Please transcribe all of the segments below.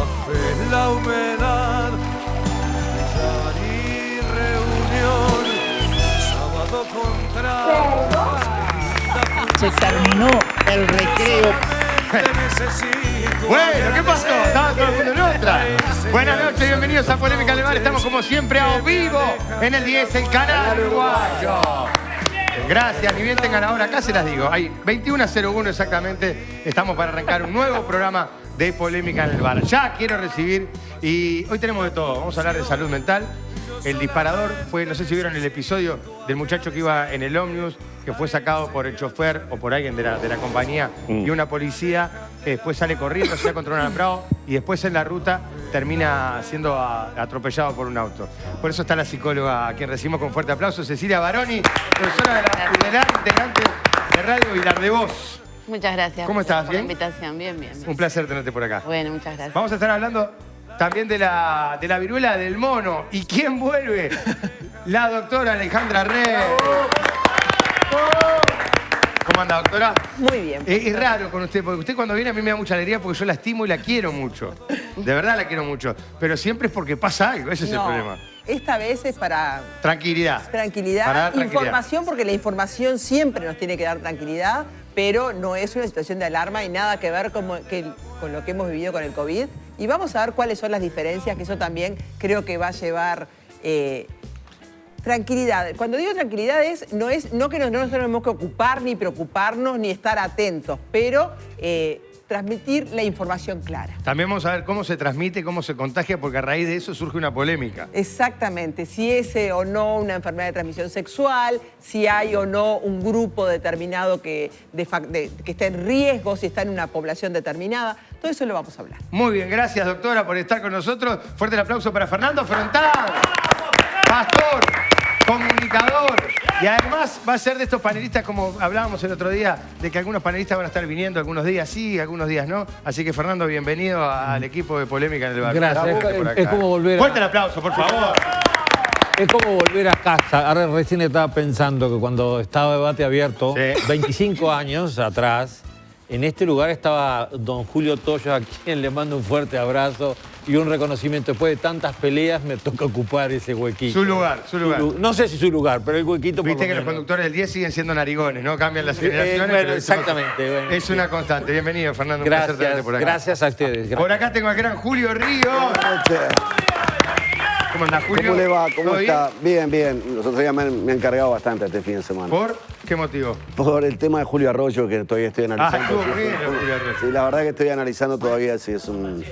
café, la humedad, y reunión, sábado contra. Se terminó el recreo. Bueno, ¿qué pasó? Estaba todo el mundo en otra. Buenas noches, bienvenidos a Polémica en el Bar. Estamos como siempre a vivo en el 10, el canal uruguayo. Gracias, ni bien tengan ahora, acá se las digo. Hay 21:01 exactamente. Estamos para arrancar un nuevo programa de Polémica en el Bar. Ya quiero recibir, y hoy tenemos de todo. Vamos a hablar de salud mental. El disparador fue, no sé si vieron el episodio del muchacho que iba en el ómnibus, que fue sacado por el chofer o por alguien de la compañía y una policía, que después sale corriendo, se va contra un alambrado y después en la ruta termina siendo atropellado por un auto. Por eso está la psicóloga a quien recibimos con fuerte aplauso, Cecilia Baroni, profesora de la Federal, integrante de Radio Vilar de Voz. Muchas gracias. ¿Cómo estás? Por ¿Bien? la invitación, bien. Un placer tenerte por acá. Bueno, muchas gracias. Vamos a estar hablando también de la viruela del mono. ¿Y quién vuelve? La doctora Alejandra Rey. ¿Cómo anda, doctora? Muy bien. Es raro con usted, porque usted cuando viene a mí me da mucha alegría porque yo la estimo y la quiero mucho. De verdad la quiero mucho. Pero siempre es porque pasa algo, ese es el problema. Esta vez es para Tranquilidad. tranquilidad, Para dar tranquilidad. información, porque la información siempre nos tiene que dar tranquilidad, pero no es una situación de alarma y nada que ver con lo que hemos vivido con el COVID. Y vamos a ver cuáles son las diferencias, que eso también creo que va a llevar tranquilidad. Cuando digo tranquilidad no que no nos tenemos que ocupar, ni preocuparnos, ni estar atentos, pero transmitir la información clara. También vamos a ver cómo se transmite, cómo se contagia, porque a raíz de eso surge una polémica. Exactamente, si es o no una enfermedad de transmisión sexual, si hay o no un grupo determinado que está en riesgo, si está en una población determinada, todo eso lo vamos a hablar. Muy bien, gracias doctora por estar con nosotros. Fuerte el aplauso para Fernando Frontal, pastor, comunicador. Y además va a ser de estos panelistas, como hablábamos el otro día, de que algunos panelistas van a estar viniendo algunos días sí, algunos días no. Así que Fernando, bienvenido al equipo de Polémica en el Bar. Gracias. Es como volver Fuerte el aplauso, por favor. Es como volver a casa. Ahora recién estaba pensando que cuando estaba Debate Abierto, 25 años atrás, en este lugar estaba don Julio Toyo, a quien le mando un fuerte abrazo y un reconocimiento. Después de tantas peleas me toca ocupar ese huequito. Su lugar. No sé si su lugar, pero el huequito. Viste que los conductores del 10 siguen siendo narigones, ¿no? Cambian las generaciones. Bueno, exactamente. Bueno, es una constante. Bienvenido, Fernando. Gracias, un placer tenerte por acá. gracias a ustedes. Gracias. Por acá tengo al gran Julio Ríos. ¿Cómo anda, Julio? ¿Cómo le va? ¿Cómo está? Bien? Bien. Los otros días me han encargado bastante este fin de semana. ¿Por qué motivo? Por el tema de Julio Arroyo, que todavía estoy analizando. Estuvo bien Julio Arroyo. Sí, la verdad que estoy analizando todavía si es un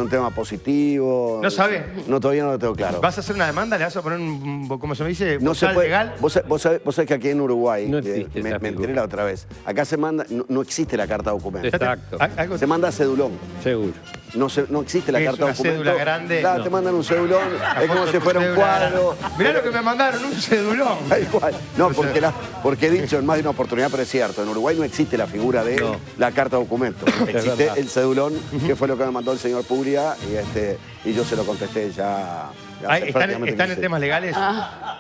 tema positivo. ¿No sabe? No, todavía no lo tengo claro. ¿Vas a hacer una demanda? ¿Le vas a poner un ¿cómo se me dice? No se ¿Bozal puede, legal? Vos sabés que aquí en Uruguay, No existe me esa figura. enteré la otra vez, acá se manda, no existe la carta documento. Exacto. ¿Algo? Se manda cedulón. Seguro. No existe la ¿Es carta una documento. cédula grande? Claro, No. te mandan un cedulón, es como si fuera un cuadro. Mirá lo que me mandaron, un cedulón. Da igual. No, porque he dicho en más de una oportunidad, pero es cierto, en Uruguay no existe la figura de la carta documento. Existe verdad. el cedulón, que fue lo que me mandó el señor Puglia, y yo se lo contesté ya. ¿Están en temas legales?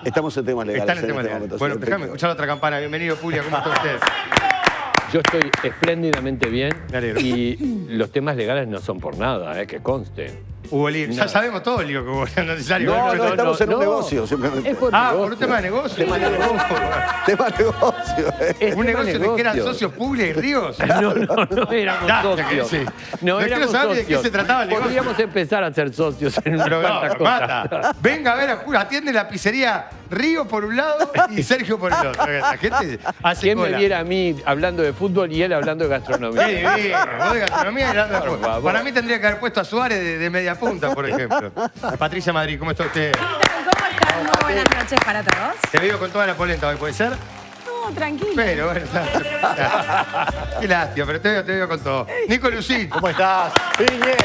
Estamos en temas legales. Están en temas legales. Bueno, déjame escuchar otra campana. Bienvenido, Julia. ¿Cómo está usted? Yo estoy espléndidamente bien Me alegro. y los temas legales no son por nada, que conste. Hubo lío. Ya sabemos todo el lío que hubo. No es necesario. No, estamos en un no. negocio, simplemente. Es por por un tema de negocio. Tema de negocio. ¿Un negocio de que eran socios Puglia y Ríos? No éramos Ya, socios. sí. No quiero éramos saber de socios. qué se trataba el negocio. Podríamos empezar a ser socios en Pero cuantas no, cosas. mata. Venga a ver a Julio. Atiende la pizzería Río por un lado y Sergio por el otro. La gente hace ¿Quién me cola. viera a mí hablando de fútbol y él hablando de gastronomía? Qué divino. Vos de gastronomía y hablando de Por fútbol. favor. Para mí tendría que haber puesto a Suárez de media punta, por ejemplo. Patricia Madrid, ¿cómo está usted? ¿Cómo están? Muy buenas noches para todos. Te veo con toda la polenta hoy, ¿puede ser? No, tranquilo. Pero bueno, qué lástima, pero te veo con todo. Nico Lucín, ¿Cómo estás? Piñe.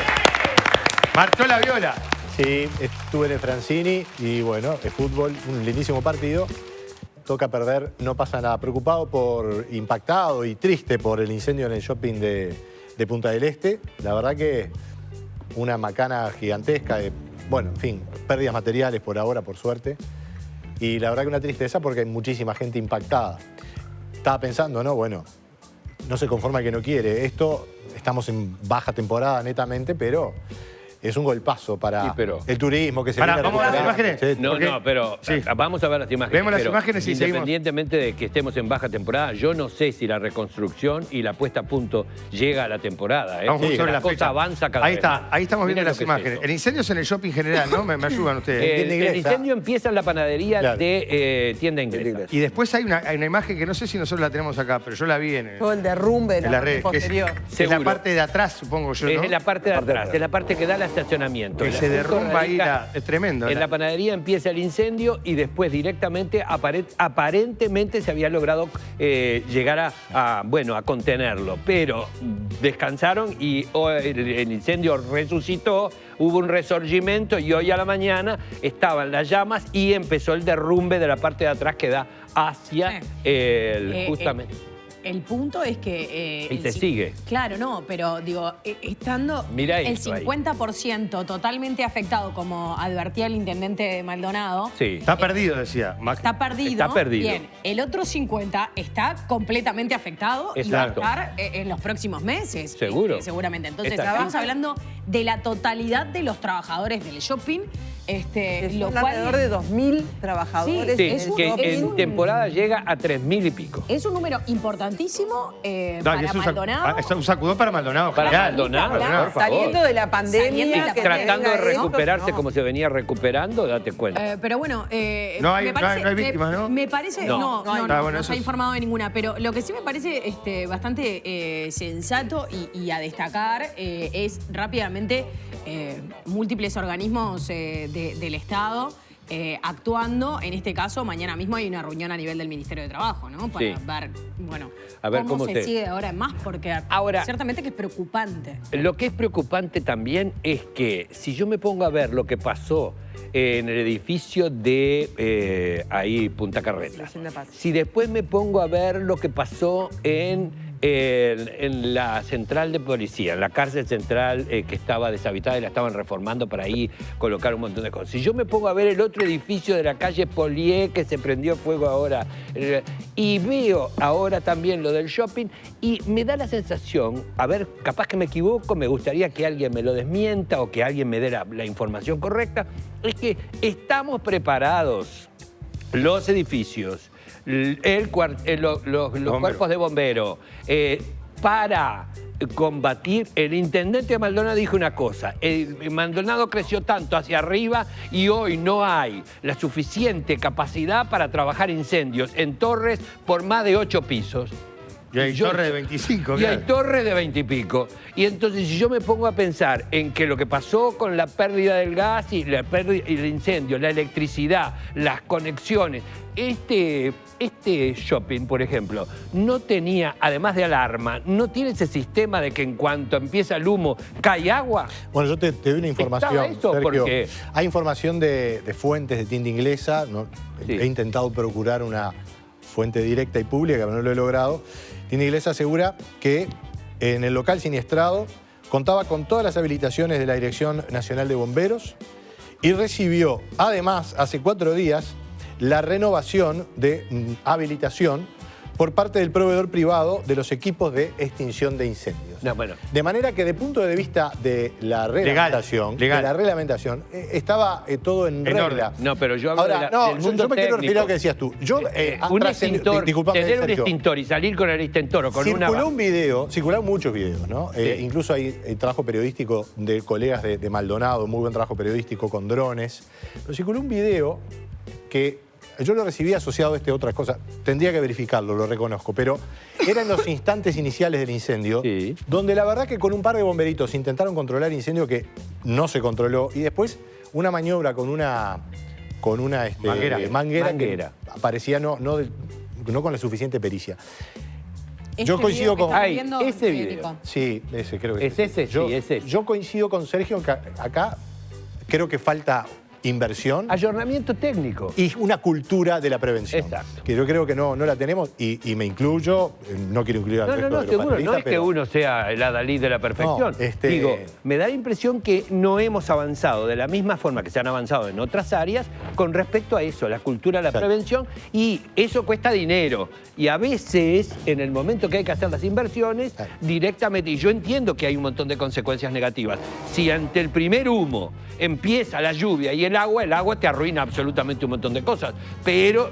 marchó la viola. Sí, estuve en el Francini y bueno, el fútbol, un lindísimo partido. Toca perder, no pasa nada. Preocupado impactado y triste por el incendio en el shopping de Punta del Este. La verdad que una macana gigantesca de, bueno, en fin, pérdidas materiales por ahora, por suerte. Y la verdad que una tristeza porque hay muchísima gente impactada. Estaba pensando, ¿no? Bueno, no se conforma el que no quiere. Estamos en baja temporada netamente, pero es un golpazo para Sí, pero- el turismo que se Pará, viene ¿vamos a las recuperando. imágenes? Sí. No, Porque- no, pero Sí. vamos a ver las imágenes. Vemos las Pero imágenes y seguimos. independientemente de que estemos en baja temporada, yo no sé si la reconstrucción y la puesta a punto llega a la temporada. Vamos Porque sobre la cosa fecha. avanza cada Ahí vez está, más. ahí estamos viendo Miren las lo que es imágenes. esto. El incendio es en el shopping general, ¿no? Me ayudan ustedes. Tienda El inglesa. incendio empieza en la panadería Claro. de tienda inglesa. Y después hay una imagen que no sé si nosotros la tenemos acá, pero yo la vi en Todo el derrumbe de la la red. parte Que es, posterior. que es la Seguro. parte de atrás, supongo yo, ¿no? Es la parte de atrás, es la parte que da al estacionamiento. Que El se asunto derrumba ahí, radica es tremendo. En la panadería empieza el incendio y después directamente, aparentemente se había logrado llegar a contenerlo. Pero descansaron y el incendio resucitó, hubo un resurgimiento y hoy a la mañana estaban las llamas y empezó el derrumbe de la parte de atrás que da hacia justamente... El punto es que... Y te sigue. Claro, no, pero digo, estando Mirá el esto ahí. 50% totalmente afectado, como advertía el intendente Maldonado, Sí. Está perdido, decía. está perdido. Está perdido. Bien, el otro 50% está completamente afectado y va a Exacto. estar en los próximos meses. Seguro. Seguramente. Entonces, Está estamos así. hablando de la totalidad de los trabajadores del shopping, Que lo son cual... alrededor de 2.000 trabajadores. Sí, en Sí, el que shopping. en temporada llega a 3.000 y pico. Es un número importantísimo No, y para es Maldonado. es un sacudón para Maldonado. Para general. Maldonado, Claro, por favor. Saliendo de la pandemia. Saliendo de la que pandemia. Tratando de tenga esto, recuperarse no. como se venía recuperando, date cuenta. Pero bueno, No hay- me no hay víctimas, ¿no? Me parece, No. no, No hay. no Ah, bueno, se eso ha es- informado de ninguna, pero lo que sí me parece bastante sensato y a destacar es rápidamente múltiples organismos del Estado actuando. En este caso, mañana mismo hay una reunión a nivel del Ministerio de Trabajo, ¿no? Para Sí. ver, bueno, A ver cómo se se- sigue ahora en más, porque Ahora- ciertamente que es preocupante. Lo que es preocupante también es que si yo me pongo a ver lo que pasó en el edificio de ahí Punta Carretas, Hacienda Paz. si después me pongo a ver lo que pasó en la central de policía, en la cárcel central que estaba deshabitada y la estaban reformando para ahí colocar un montón de cosas. Si yo me pongo a ver el otro edificio de la calle Polié que se prendió fuego ahora y veo ahora también lo del shopping y me da la sensación, a ver, capaz que me equivoco, me gustaría que alguien me lo desmienta o que alguien me dé la información correcta, es que estamos preparados, los edificios, los cuerpos de bomberos, para combatir. El intendente de Maldonado dijo una cosa, el Maldonado creció tanto hacia arriba y hoy no hay la suficiente capacidad para trabajar incendios en torres por más de 8 pisos. Y hay torre de 25, Y hay claro. torres de 20 y pico. Y entonces, si yo me pongo a pensar en que lo que pasó con la pérdida del gas y la pérdida, y el incendio, la electricidad, las conexiones, este shopping, por ejemplo, no tenía, además de alarma, no tiene ese sistema de que en cuanto empieza el humo cae agua. Bueno, yo te doy una información, Estaba eso, Sergio. porque- Hay información de fuentes de tienda inglesa. ¿No? Sí. He intentado procurar una fuente directa y pública, pero no lo he logrado. Tienda inglesa asegura que en el local siniestrado contaba con todas las habilitaciones de la Dirección Nacional de Bomberos y recibió, además, hace 4 días, la renovación de habilitación por parte del proveedor privado de los equipos de extinción de incendios. No, bueno. De manera que, de punto de vista de la reglamentación, legal. Estaba todo en regla. orden. No, pero yo hablo Ahora, del mundo yo me quiero referir a lo técnico. que decías tú. Yo, Un trascendió- extintor, disculpame, tener un Sergio. extintor y salir con el extintor o con una... Circuló un video, circularon muchos videos, ¿no? Incluso hay trabajo periodístico de colegas de Maldonado, muy buen trabajo periodístico con drones. Pero circuló un video que yo lo recibí asociado a otra cosa. Tendría que verificarlo, lo reconozco. Pero eran los instantes iniciales del incendio, Sí. donde la verdad que con un par de bomberitos intentaron controlar el incendio que no se controló. Y después una maniobra con una manguera que parecía no con la suficiente pericia. Yo coincido con... Ay, ese video. Sí, ese creo que ¿Es ese? Yo, Sí, es ese. Yo coincido con Sergio que acá creo que falta inversión Ayornamiento técnico. y una cultura de la prevención. Exacto. Que yo creo que no la tenemos y me incluyo, no quiero incluir al No, resto de los seguro, no panelistas, es que pero uno sea el adalid de la perfección. No, Digo, me da la impresión que no hemos avanzado de la misma forma que se han avanzado en otras áreas con respecto a eso, la cultura de la Exacto. prevención, y eso cuesta dinero. Y a veces, en el momento que hay que hacer las inversiones, directamente, y yo entiendo que hay un montón de consecuencias negativas. Si ante el primer humo empieza la lluvia y el agua te arruina absolutamente un montón de cosas, pero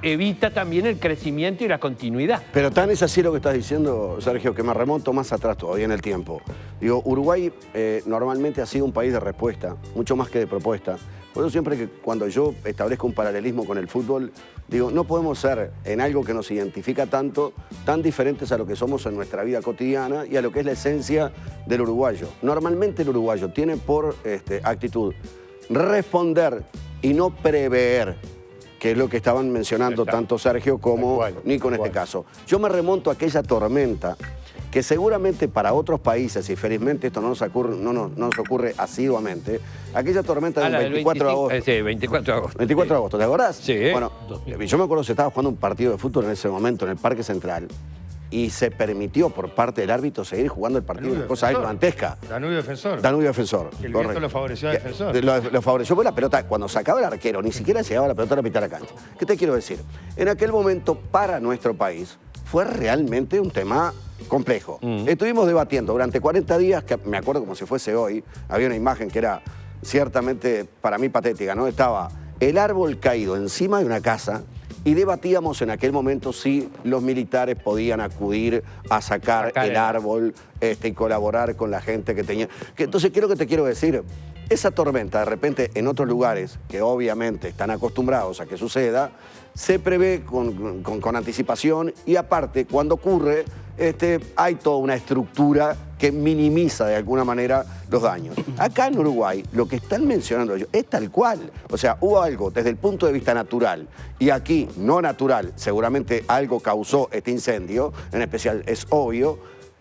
evita también el crecimiento y la continuidad. Pero tan es así lo que estás diciendo, Sergio, que me remonto más atrás todavía en el tiempo. Digo, Uruguay normalmente ha sido un país de respuesta, mucho más que de propuesta. Por eso siempre que cuando yo establezco un paralelismo con el fútbol, digo, no podemos ser en algo que nos identifica tanto, tan diferentes a lo que somos en nuestra vida cotidiana y a lo que es la esencia del uruguayo. Normalmente el uruguayo tiene por actitud responder y no prever, que es lo que estaban mencionando tanto Sergio como Nico en este caso. Yo me remonto a aquella tormenta que seguramente para otros países, y felizmente esto no nos ocurre asiduamente, aquella tormenta del 24 de agosto. Sí, 24 de agosto. 24 de agosto, ¿te acordás? Sí. Bueno, yo me acuerdo que se estaba jugando un partido de fútbol en ese momento en el Parque Central y se permitió por parte del árbitro seguir jugando el partido, una cosa gigantesca. Danubio Defensor. Danubio Defensor. El viento lo favoreció al Defensor. Lo favoreció porque la pelota, cuando sacaba el arquero, ni siquiera llegaba la pelota a la mitad de la cancha. ¿Qué te quiero decir? En aquel momento, para nuestro país, fue realmente un tema complejo. Estuvimos debatiendo durante 40 días, que me acuerdo como si fuese hoy, había una imagen que era ciertamente para mí patética, ¿no? Estaba el árbol caído encima de una casa y debatíamos en aquel momento si los militares podían acudir a sacar el árbol y colaborar con la gente que tenía. Entonces, ¿qué es lo que te quiero decir? Esa tormenta, de repente, en otros lugares que obviamente están acostumbrados a que suceda, se prevé con anticipación y aparte, cuando ocurre, hay toda una estructura que minimiza de alguna manera los daños. Acá en Uruguay, lo que están mencionando ellos es tal cual. O sea, hubo algo desde el punto de vista natural y aquí no natural, seguramente algo causó este incendio, en especial es obvio.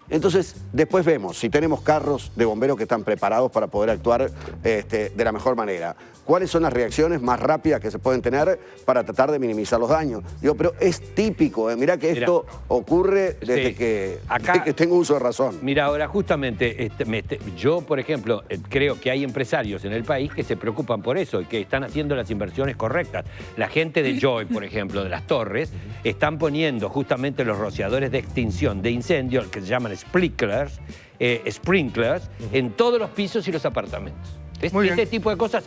Entonces, después vemos si tenemos carros de bomberos que están preparados para poder actuar de la mejor manera. ¿Cuáles son las reacciones más rápidas que se pueden tener para tratar de minimizar los daños? Digo, pero es típico, mirá que esto ocurre desde que tengo uso de razón. Mira, ahora justamente yo, por ejemplo, creo que hay empresarios en el país que se preocupan por eso y que están haciendo las inversiones correctas. La gente de Joy, por ejemplo, de Las Torres, están poniendo justamente los rociadores de extinción de incendios, que se llaman sprinklers, en todos los pisos y los apartamentos. Este tipo de cosas.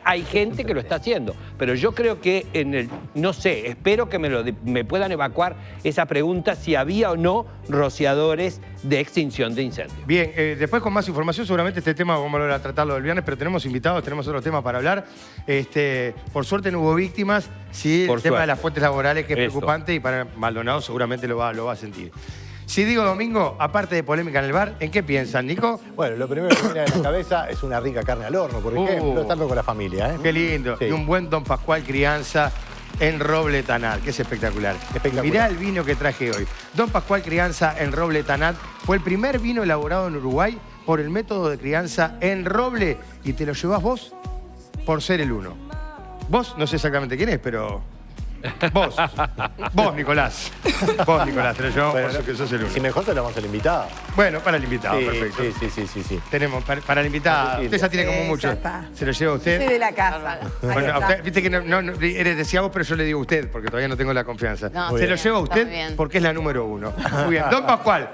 Hay gente que lo está haciendo, pero yo creo que no sé, espero que me puedan evacuar esa pregunta si había o no rociadores de extinción de incendios. Bien, después con más información, seguramente este tema vamos a volver a tratarlo el viernes, pero tenemos invitados, tenemos otros temas para hablar. Por suerte no hubo víctimas, sí, el tema de las fuentes laborales que es preocupante y para Maldonado seguramente lo va a sentir. Si digo domingo, aparte de polémica en el bar, ¿en qué piensan, Nico? Bueno, lo primero que me viene a la cabeza es una rica carne al horno, por ejemplo, estando con la familia. Qué lindo. Sí. Y un buen Don Pascual Crianza en roble tanat, que es espectacular. Mirá el vino que traje hoy. Don Pascual Crianza en roble tanat fue el primer vino elaborado en Uruguay por el método de crianza en roble y te lo llevas vos por ser el uno. Vos, no sé exactamente quién es, pero... Vos, Nicolás. Vos, Nicolás, te lo llevamos por que sos el uno. Si mejor te lo vamos al invitado. Bueno, para el invitado, sí, perfecto. Sí. Tenemos para el invitado. Usted ya tiene como mucho. Se lo lleva usted. Soy de la casa. Bueno, a usted, viste que decía vos, pero yo le digo usted, porque todavía no tengo la confianza. No, se lo lleva usted porque es la número 1. Muy bien. Don Pascual,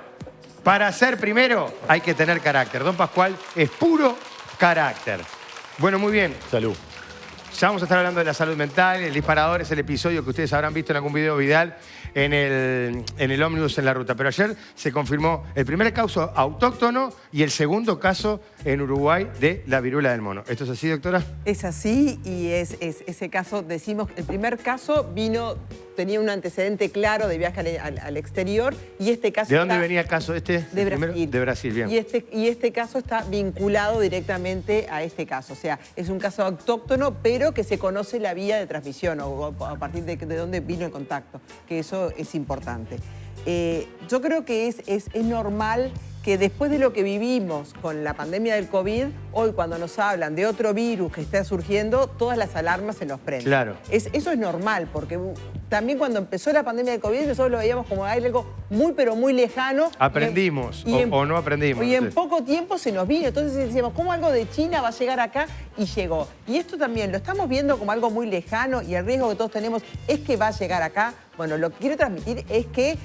para ser primero hay que tener carácter. Don Pascual es puro carácter. Bueno, muy bien. Salud. Ya vamos a estar hablando de la salud mental. El disparador es el episodio que ustedes habrán visto en algún video viral en el ómnibus en la ruta. Pero ayer se confirmó el primer caso autóctono y el segundo caso en Uruguay de la viruela del mono. ¿Esto es así, doctora? Es así y es ese caso, decimos, el primer caso tenía un antecedente claro de viaje al exterior y este caso... ¿De dónde venía el caso este? De Brasil. De Brasil, bien. Y este caso está vinculado directamente a este caso. O sea, es un caso autóctono, pero que se conoce la vía de transmisión o a partir de dónde vino el contacto, que eso es importante. Yo creo que es normal que después de lo que vivimos con la pandemia del COVID, hoy cuando nos hablan de otro virus que está surgiendo, todas las alarmas se nos prenden. Claro. Eso es normal, porque también cuando empezó la pandemia del COVID, nosotros lo veíamos como algo muy, pero muy lejano. Aprendimos o no aprendimos. Y en no sé. poco tiempo se nos vino. Entonces decíamos, ¿cómo algo de China va a llegar acá? Y llegó. Y esto también lo estamos viendo como algo muy lejano y el riesgo que todos tenemos es que va a llegar acá. Bueno, lo que quiero transmitir es que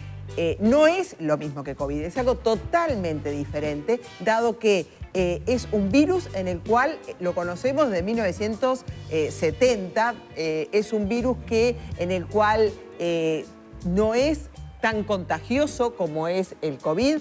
no es lo mismo que COVID, es algo totalmente diferente, dado que es un virus en el cual lo conocemos desde 1970, es un virus en el cual no es tan contagioso como es el COVID.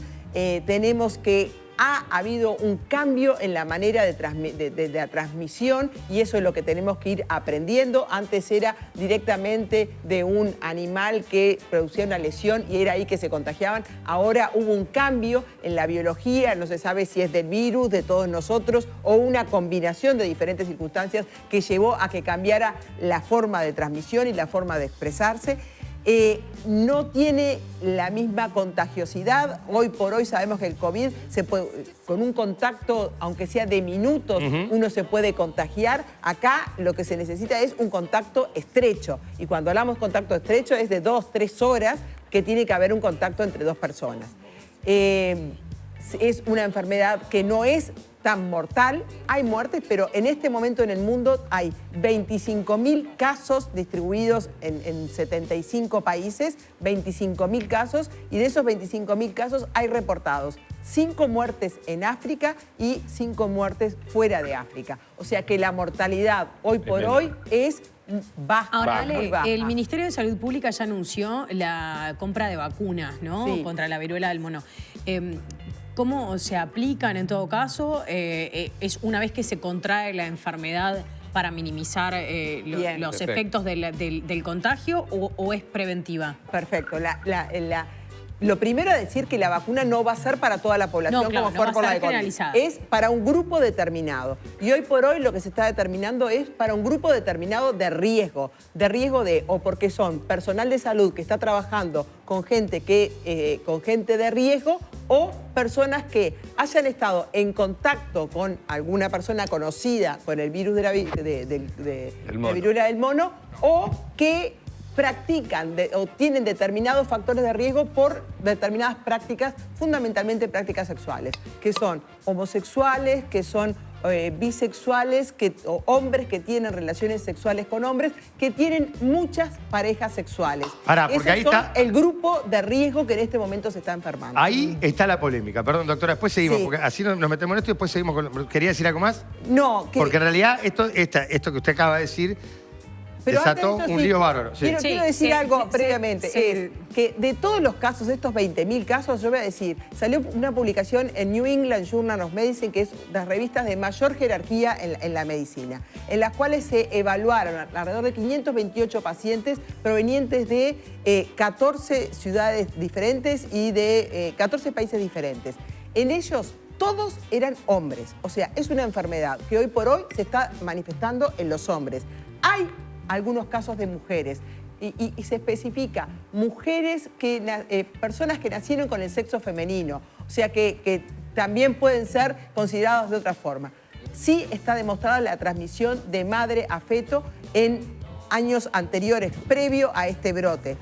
Tenemos que ha habido un cambio en la manera de la transmisión y eso es lo que tenemos que ir aprendiendo. Antes era directamente de un animal que producía una lesión y era ahí que se contagiaban. Ahora hubo un cambio en la biología, no se sabe si es del virus, de todos nosotros o una combinación de diferentes circunstancias que llevó a que cambiara la forma de transmisión y la forma de expresarse. No tiene la misma contagiosidad. Hoy por hoy sabemos que el COVID con un contacto, aunque sea de minutos, uno se puede contagiar. Acá lo que se necesita es un contacto estrecho. Y cuando hablamos de contacto estrecho es de 2-3 horas que tiene que haber un contacto entre dos personas. Es una enfermedad que no es tan mortal, hay muertes, pero en este momento en el mundo hay 25.000 casos distribuidos en 75 países, 25.000 casos, y de esos 25.000 casos hay reportados 5 muertes en África y 5 muertes fuera de África. O sea que la mortalidad hoy por hoy es baja. Ahora, muy Ale, baja. el Ministerio de Salud Pública ya anunció la compra de vacunas, ¿no? Sí. Contra la viruela del mono. ¿Cómo se aplican en todo caso? ¿Es una vez que se contrae la enfermedad para minimizar los efectos del contagio o es preventiva? Perfecto. Lo primero es decir que la vacuna no va a ser para toda la población, No, claro, como fue no va a por la ser de COVID. generalizada. Es para un grupo determinado. Y hoy por hoy lo que se está determinando es para un grupo determinado de riesgo o porque son personal de salud que está trabajando con gente de riesgo o personas que hayan estado en contacto con alguna persona conocida con el virus de la viruela del mono o que practican o tienen determinados factores de riesgo por determinadas prácticas, fundamentalmente prácticas sexuales, que son homosexuales, que son bisexuales, o hombres que tienen relaciones sexuales con hombres, que tienen muchas parejas sexuales. Pará, porque ahí está el grupo de riesgo que en este momento se está enfermando. Ahí está la polémica. Perdón, doctora, después seguimos, porque así nos metemos en esto y después seguimos con... ¿Quería decir algo más? No, porque en realidad esto que usted acaba de decir desató un lío bárbaro. Sí. Quiero decir algo previamente. Es que de todos los casos, de estos 20.000 casos, yo voy a decir, salió una publicación en New England Journal of Medicine, que es las revistas de mayor jerarquía en la medicina, en las cuales se evaluaron alrededor de 528 pacientes provenientes de 14 ciudades diferentes y de 14 países diferentes. En ellos, todos eran hombres. O sea, es una enfermedad que hoy por hoy se está manifestando en los hombres. Hay algunos casos de mujeres y se especifica mujeres personas que nacieron con el sexo femenino, o sea que también pueden ser considerados de otra forma. Sí está demostrada la transmisión de madre a feto en años anteriores, previo a este brote.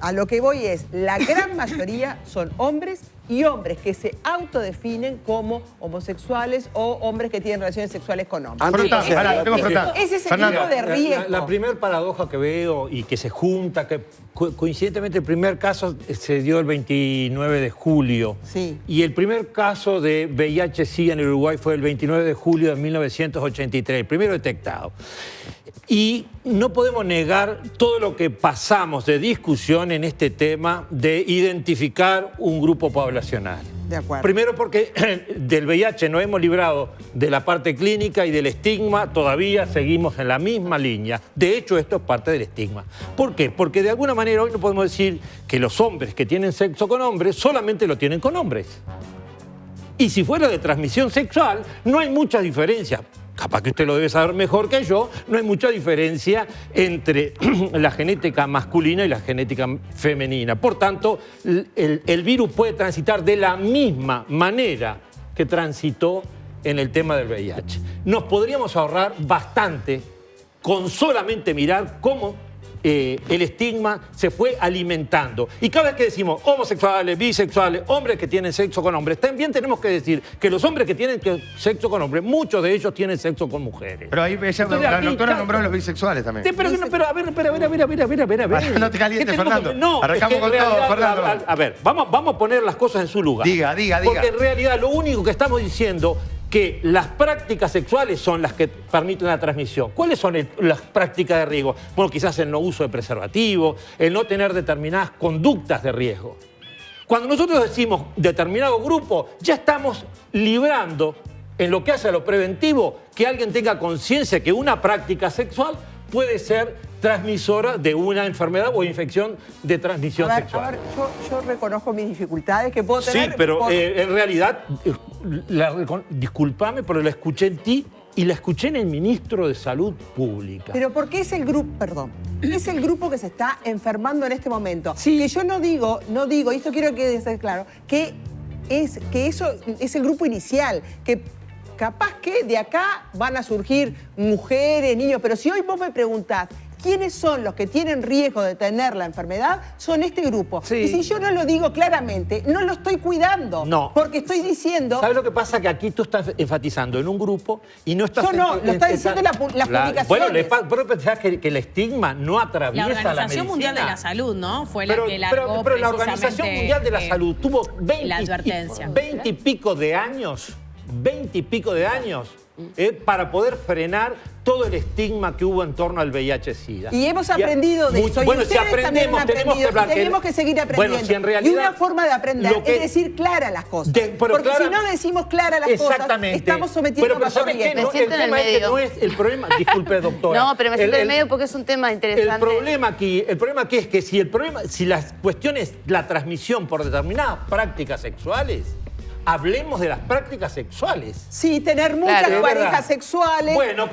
A lo que voy es, la gran mayoría son hombres y hombres que se autodefinen como homosexuales o hombres que tienen relaciones sexuales con hombres. Ese es el tipo de riesgo. La primera paradoja que veo y que se junta, que coincidentemente el primer caso se dio el 29 de julio. Sí. Y el primer caso de VIH-Sida en el Uruguay fue el 29 de julio de 1983, el primero detectado. Y no podemos negar todo lo que pasamos de discusión en este tema de identificar un grupo poblacional. De acuerdo. Primero porque del VIH no hemos librado de la parte clínica y del estigma, todavía seguimos en la misma línea. De hecho, esto es parte del estigma. ¿Por qué? Porque de alguna manera hoy no podemos decir que los hombres que tienen sexo con hombres solamente lo tienen con hombres. Y si fuera de transmisión sexual, no hay mucha diferencia. capaz que usted lo debe saber mejor que yo, no hay mucha diferencia entre la genética masculina y la genética femenina. Por tanto, el virus puede transitar de la misma manera que transitó en el tema del VIH. Nos podríamos ahorrar bastante con solamente mirar cómo el estigma se fue alimentando. Y cada vez que decimos homosexuales, bisexuales, hombres que tienen sexo con hombres, también tenemos que decir que los hombres que tienen sexo con hombres, muchos de ellos tienen sexo con mujeres. Pero ahí ella, la doctora nombró a los bisexuales también. Pero a ver. No te calientes, Fernando. No, arrancamos con realidad, todo, Fernando. A ver, vamos a poner las cosas en su lugar. Diga. Porque en realidad lo único que estamos diciendo que las prácticas sexuales son las que permiten la transmisión. ¿Cuáles son las prácticas de riesgo? Bueno, quizás el no uso de preservativo, el no tener determinadas conductas de riesgo. Cuando nosotros decimos determinado grupo, ya estamos librando, en lo que hace a lo preventivo, que alguien tenga conciencia que una práctica sexual puede ser transmisora de una enfermedad o infección de transmisión sexual. A ver, yo reconozco mis dificultades que puedo tener. Sí, pero en realidad, discúlpame, pero la escuché en ti y la escuché en el ministro de Salud Pública. Pero porque es el grupo, perdón, es el grupo que se está enfermando en este momento. Sí. Que yo no digo, y esto quiero que esté claro, que eso es el grupo inicial, que capaz que de acá van a surgir mujeres, niños, pero si hoy vos me preguntás quiénes son los que tienen riesgo de tener la enfermedad, son este grupo. Sí. Y si yo no lo digo claramente, no lo estoy cuidando. No. Porque estoy diciendo... ¿Sabes lo que pasa? Que aquí tú estás enfatizando en un grupo y no estás... Yo no, lo está diciendo las publicaciones. Bueno, pero pensás que el estigma no atraviesa la medicina. La Organización Mundial de la Salud, ¿no? Fue la que largó pero la Organización Mundial de la Salud tuvo 20 y pico de años para poder frenar todo el estigma que hubo en torno al VIH-Sida. Y hemos aprendido de eso. Bueno, y si aprendemos, tenemos que hablar. Tenemos que seguir aprendiendo. Bueno, si en realidad, y una forma de aprender es decir claras las cosas. Porque si no decimos claras las cosas, estamos sometiendo a mayor riesgo. Me siento en el medio. No es el problema, disculpe, doctora. No, pero me siento en el medio porque es un tema interesante. El problema aquí es que si las cuestiones, la transmisión por determinadas prácticas sexuales, hablemos de las prácticas sexuales. Sí, tener muchas parejas sexuales. Bueno,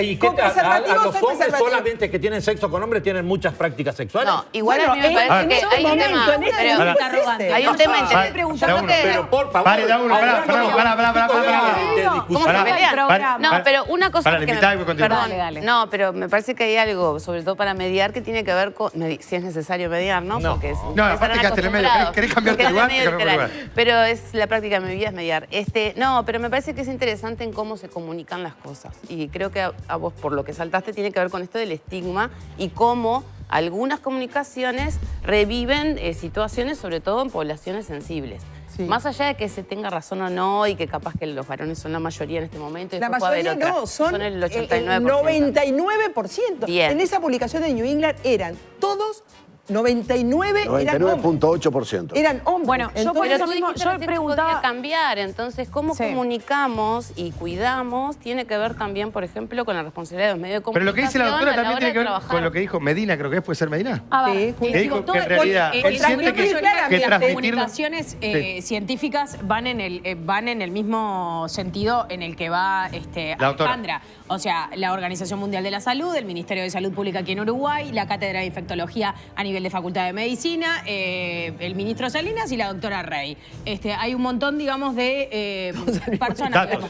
¿y qué, a los hombres solamente que tienen sexo con hombres tienen muchas prácticas sexuales? No, igual a mí me parece que hay un tema. Hay un tema interesante. Pero por favor. Para, ¿Cómo se pelea? No, pero una cosa que Dale. No, pero me parece que hay algo, sobre todo para mediar, que tiene que ver con si es necesario mediar, ¿no? Porque aparte que hasta el medio. ¿Querés cambiarte de lugar? Pero es la práctica de mi vida es mediar. No, pero me parece que es interesante en cómo se comunican las cosas. Y creo que a vos, por lo que saltaste, tiene que ver con esto del estigma y cómo algunas comunicaciones reviven situaciones, sobre todo en poblaciones sensibles. Sí. Más allá de que se tenga razón o no y que capaz que los varones son la mayoría en este momento. La mayoría no, son el 89%. El 99%. Bien. En esa publicación de New England eran todos 99.8%. Eran hombres. Bueno, yo por eso mismo, yo preguntaba... cambiar, entonces, cómo comunicamos y cuidamos tiene que ver también, por ejemplo, con la responsabilidad de los medios de comunicación. Pero lo que dice la doctora también tiene que ver con lo que dijo Medina, creo que puede ser Medina. Sí, que dijo que en realidad él siente que las comunicaciones científicas van en el mismo sentido en el que va Alejandra. O sea, la Organización Mundial de la Salud, el Ministerio de Salud Pública aquí en Uruguay, la Cátedra de Infectología a nivel de Facultad de Medicina, el ministro Salinas y la doctora Rey. Hay un montón, digamos, de personas, digamos,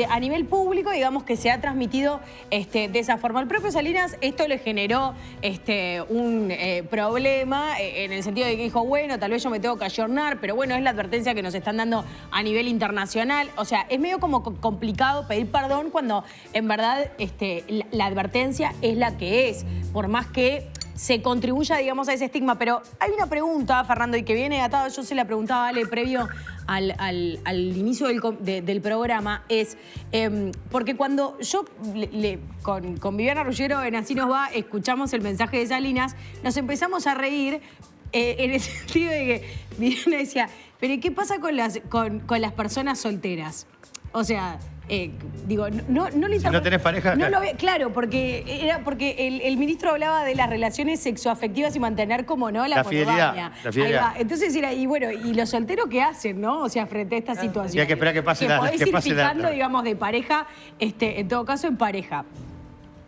a nivel público, digamos, que se ha transmitido de esa forma. El propio Salinas, esto le generó un problema en el sentido de que dijo, bueno, tal vez yo me tengo que ayornar, pero bueno, es la advertencia que nos están dando a nivel internacional. O sea, es medio como complicado pedir perdón cuando en verdad la advertencia es la que es, por más que se contribuya, digamos, a ese estigma. Pero hay una pregunta, Fernando, y que viene atada, yo se la preguntaba a Ale previo al inicio del programa, es porque cuando yo con Viviana Ruggiero en Así Nos Va escuchamos el mensaje de Salinas, nos empezamos a reír en el sentido de que Viviana decía, pero ¿qué pasa con las personas solteras? O sea, digo, no le Si no tenés pareja, no claro. lo ve, claro, porque el ministro hablaba de las relaciones sexoafectivas y mantener como no la fidelidad, monogamia. la fidelidad. Ahí va. Entonces era, y bueno, ¿y los solteros qué hacen, no? O sea, frente a esta situación. Y hay que esperar que pase la- podés que ir pase la- fijando, digamos, de pareja, en todo caso, en pareja.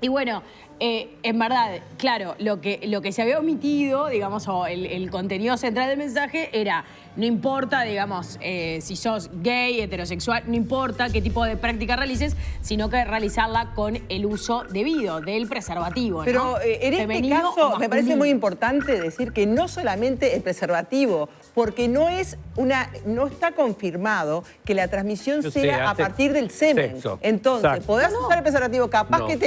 Y bueno, en verdad, claro, lo que se había omitido, digamos, o el contenido central del mensaje era, no importa, digamos, si sos gay, heterosexual, no importa qué tipo de práctica realices, sino que realizarla con el uso debido del preservativo, Pero ¿no? en este Femenino caso o me parece masculino. muy importante decir que no solamente el preservativo, porque no está confirmado que la transmisión Yo sea sé, a hace partir del semen. sexo. Entonces, Exacto. podés usar el preservativo capaz No. que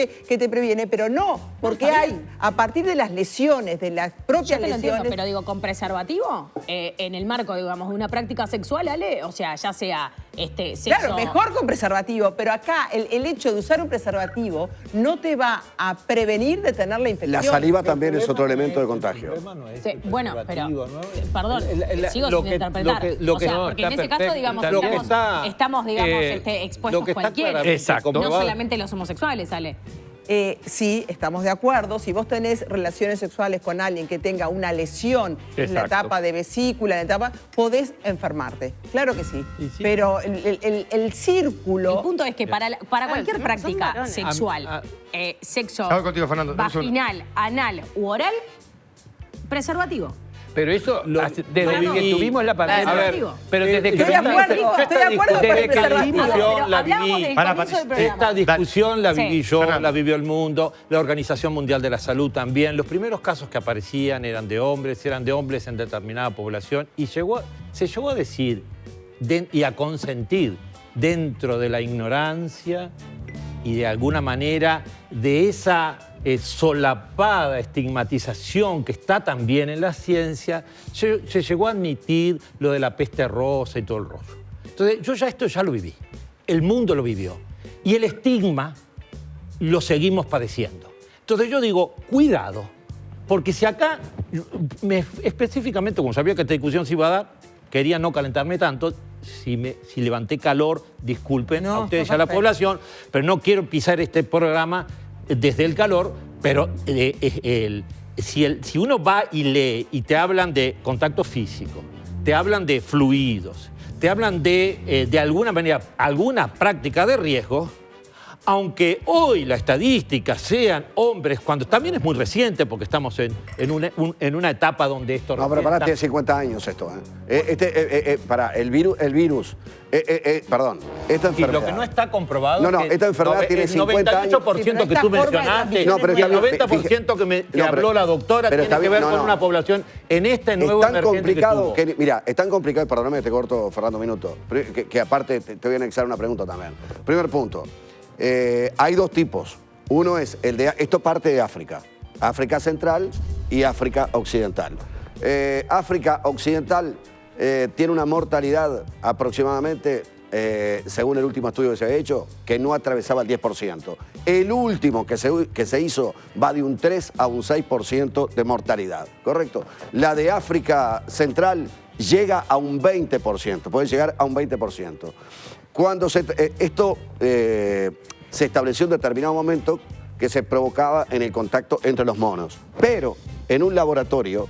te previene, pero no, porque hay, a partir de las lesiones, de las Yo propias te lo entiendo, lesiones. pero digo, con preservativo, en el marco, digamos, de una práctica sexual, Ale, o sea, ya sea sexo... Claro, mejor con preservativo, pero acá el hecho de usar un preservativo no te va a prevenir de tener la infección. La saliva también es otro elemento de contagio. Sí, bueno, pero, perdón, sigo lo sin que- interpretar. lo que- o sea, no, porque en está ese caso, perfecto, digamos, está Lo que bien. estamos digamos, lo expuestos que está cualquiera. claramente Exacto. No comprobado- solamente los homosexuales, Ale. Sí, estamos de acuerdo. Si vos tenés relaciones sexuales con alguien que tenga una lesión en la Exacto. etapa de vesícula, en la etapa, podés enfermarte. Claro que sí. Y sí. Pero el círculo... El punto es que para cualquier son práctica varones. sexual, sexo Estaba contigo, Fernando. vaginal, anal u oral, preservativo. Pero eso, Lo- desde lo que viví. tuvimos la pandemia. A ver, pero desde que Estoy de vimos- acuerdo, estoy de acuerdo con el Desde que la preservativo. discusión la hablamos viví. del Para, comienzo del Patricia. programa. Esta discusión la Sí. viví yo, Fernando. la vivió el mundo, la Organización Mundial de la Salud también. Los primeros casos que aparecían eran de hombres en determinada población y se llegó a decir y a consentir dentro de la ignorancia y de alguna manera de esa solapada estigmatización que está también en la ciencia, se llegó a admitir lo de la peste rosa y todo el rollo. Entonces, yo esto ya lo viví. El mundo lo vivió. Y el estigma lo seguimos padeciendo. Entonces yo digo, cuidado, porque si acá, específicamente, como sabía que esta discusión se iba a dar, quería no calentarme tanto. Si levanté calor, disculpen No, a ustedes y está a la perfecto. población, pero no quiero pisar este programa desde el calor, pero si uno va y lee y te hablan de contacto físico, te hablan de fluidos, te hablan de alguna manera, alguna práctica de riesgo, aunque hoy la estadística sean hombres, cuando también es muy reciente porque estamos en una etapa donde esto... No, pero pará, tiene 50 años esto. Pará, el virus, perdón, esta Y enfermedad. lo que no está comprobado No, no, es que esta enfermedad tiene 50 años. 98% Sí, que pero tú esta forma de mencionaste No, pero y el está bien, 90% que pero- habló la doctora pero tiene está que bien, ver no, con no. una población en este nuevo Es tan emergente complicado que tuvo. mira, es tan complicado, perdóname que te corto, Fernando, un minuto, que aparte te voy a anexar una pregunta también. Primer punto, hay dos tipos. Uno es el de, esto parte de África, África Central y África Occidental. África Occidental tiene una mortalidad aproximadamente, según el último estudio que se ha hecho, que no atravesaba el 10%. El último que se hizo va de un 3 a un 6% de mortalidad, ¿correcto? La de África Central llega a un 20%, puede llegar a un 20%. Cuando esto se estableció en determinado momento que se provocaba en el contacto entre los monos. Pero en un laboratorio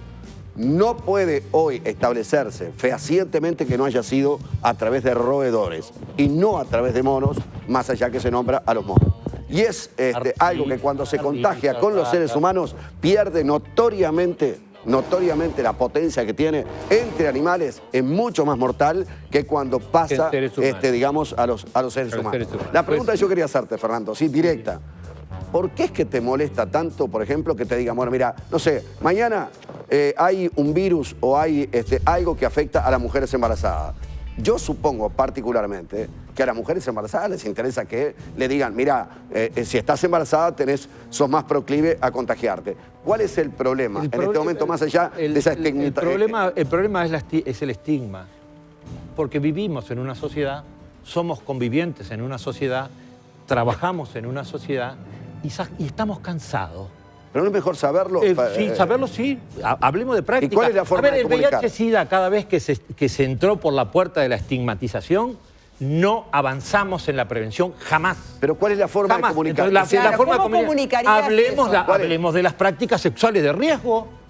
no puede hoy establecerse fehacientemente que no haya sido a través de roedores y no a través de monos, más allá que se nombra a los monos. Y es algo que cuando se contagia con los seres humanos pierde notoriamente la potencia que tiene entre animales, es mucho más mortal que cuando pasa, En seres humanos. digamos, a los seres humanos. seres humanos. La pregunta que yo quería hacerte, Fernando, sí, directa. ¿Por qué es que te molesta tanto, por ejemplo, que te digan, bueno, mira, no sé, mañana hay un virus o hay algo que afecta a las mujeres embarazadas? Yo supongo particularmente que a las mujeres embarazadas les interesa que le digan, mira, si estás embarazada sos más proclive a contagiarte. ¿Cuál es el problema en este momento, más allá de esa estigmatización? El problema es el estigma, porque vivimos en una sociedad, somos convivientes en una sociedad, trabajamos en una sociedad y estamos cansados. Pero no es mejor saberlo. Sí, saberlo sí. Hablemos de práctica. ¿Y cuál es la forma a ver, de el comunicar? VIH-Sida, cada vez que se entró por la puerta de la estigmatización, no avanzamos en la prevención jamás. Pero ¿cuál es la forma de comunicar? Entonces, la Claro, forma de ¿cómo comunicar. comunicarías eso? Hablemos de las prácticas sexuales de riesgo.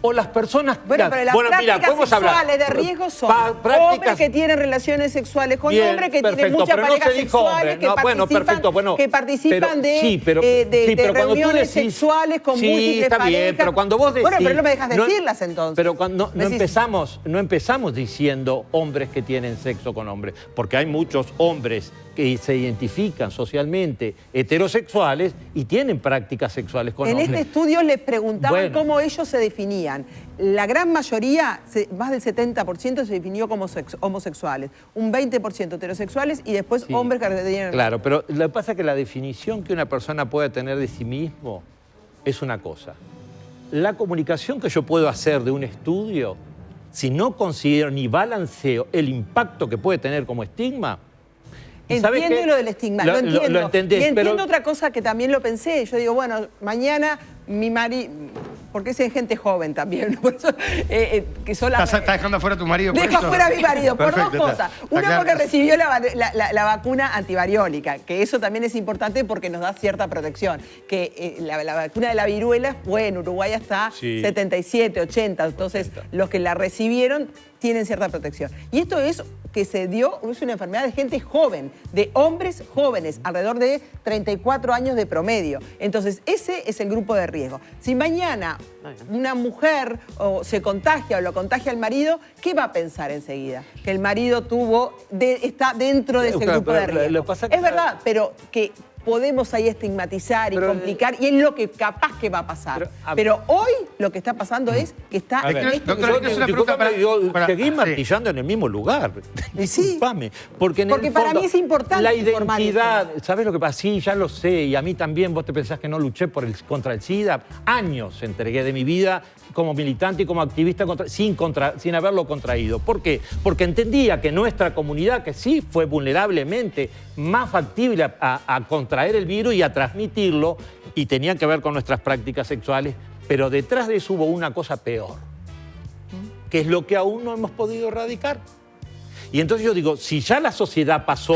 O las personas... Bueno, pero las prácticas sexuales de riesgo son hombres que tienen relaciones sexuales con hombres, que tienen muchas parejas sexuales, que participan de reuniones sexuales con múltiples parejas. Bien, pero cuando vos decís... Bueno, pero no me dejas decirlas entonces. Pero cuando no empezamos diciendo hombres que tienen sexo con hombres, porque hay muchos hombres que se identifican socialmente heterosexuales y tienen prácticas sexuales con hombres. En este estudio les preguntaban cómo ellos se definían. La gran mayoría, más del 70%, se definió como homosexuales, un 20% heterosexuales y después hombres que tenían... Claro, pero lo que pasa es que la definición que una persona puede tener de sí mismo es una cosa. La comunicación que yo puedo hacer de un estudio, si no considero ni balanceo el impacto que puede tener como estigma... Entiendo lo del estigma, lo entiendo. Lo entendés, y entiendo pero... otra cosa que también lo pensé. Yo digo, bueno, mañana mi marido... Porque es gente joven también. Por eso, que ¿Estás dejando afuera a tu marido? Dejo afuera a mi marido, por Perfecto, dos cosas. Una, porque recibió la vacuna antivariólica, que eso también es importante porque nos da cierta protección. Que la vacuna de la viruela fue en Uruguay hasta 77, 80. Entonces, los que la recibieron tienen cierta protección. Y esto es que se dio, es una enfermedad de gente joven, de hombres jóvenes, alrededor de 34 años de promedio. Entonces, ese es el grupo de riesgo. Si mañana una mujer se contagia o lo contagia el marido, ¿qué va a pensar enseguida? Que el marido está dentro de ese grupo de riesgo. Es verdad, pero que podemos ahí estigmatizar y complicar, y es lo que capaz que va a pasar. Pero hoy lo que está pasando es que está... Seguí martillando en el mismo lugar. Disculpame. Porque para mí es importante la identidad, ¿sabes lo que pasa? Sí, ya lo sé, y a mí también. Vos te pensás que no luché contra el SIDA. Años entregué de mi vida como militante y como activista sin haberlo contraído. ¿Por qué? Porque entendía que nuestra comunidad, que sí fue vulnerablemente más factible a contraer el virus y a transmitirlo, y tenía que ver con nuestras prácticas sexuales, pero detrás de eso hubo una cosa peor, que es lo que aún no hemos podido erradicar. Y entonces yo digo, si ya la sociedad pasó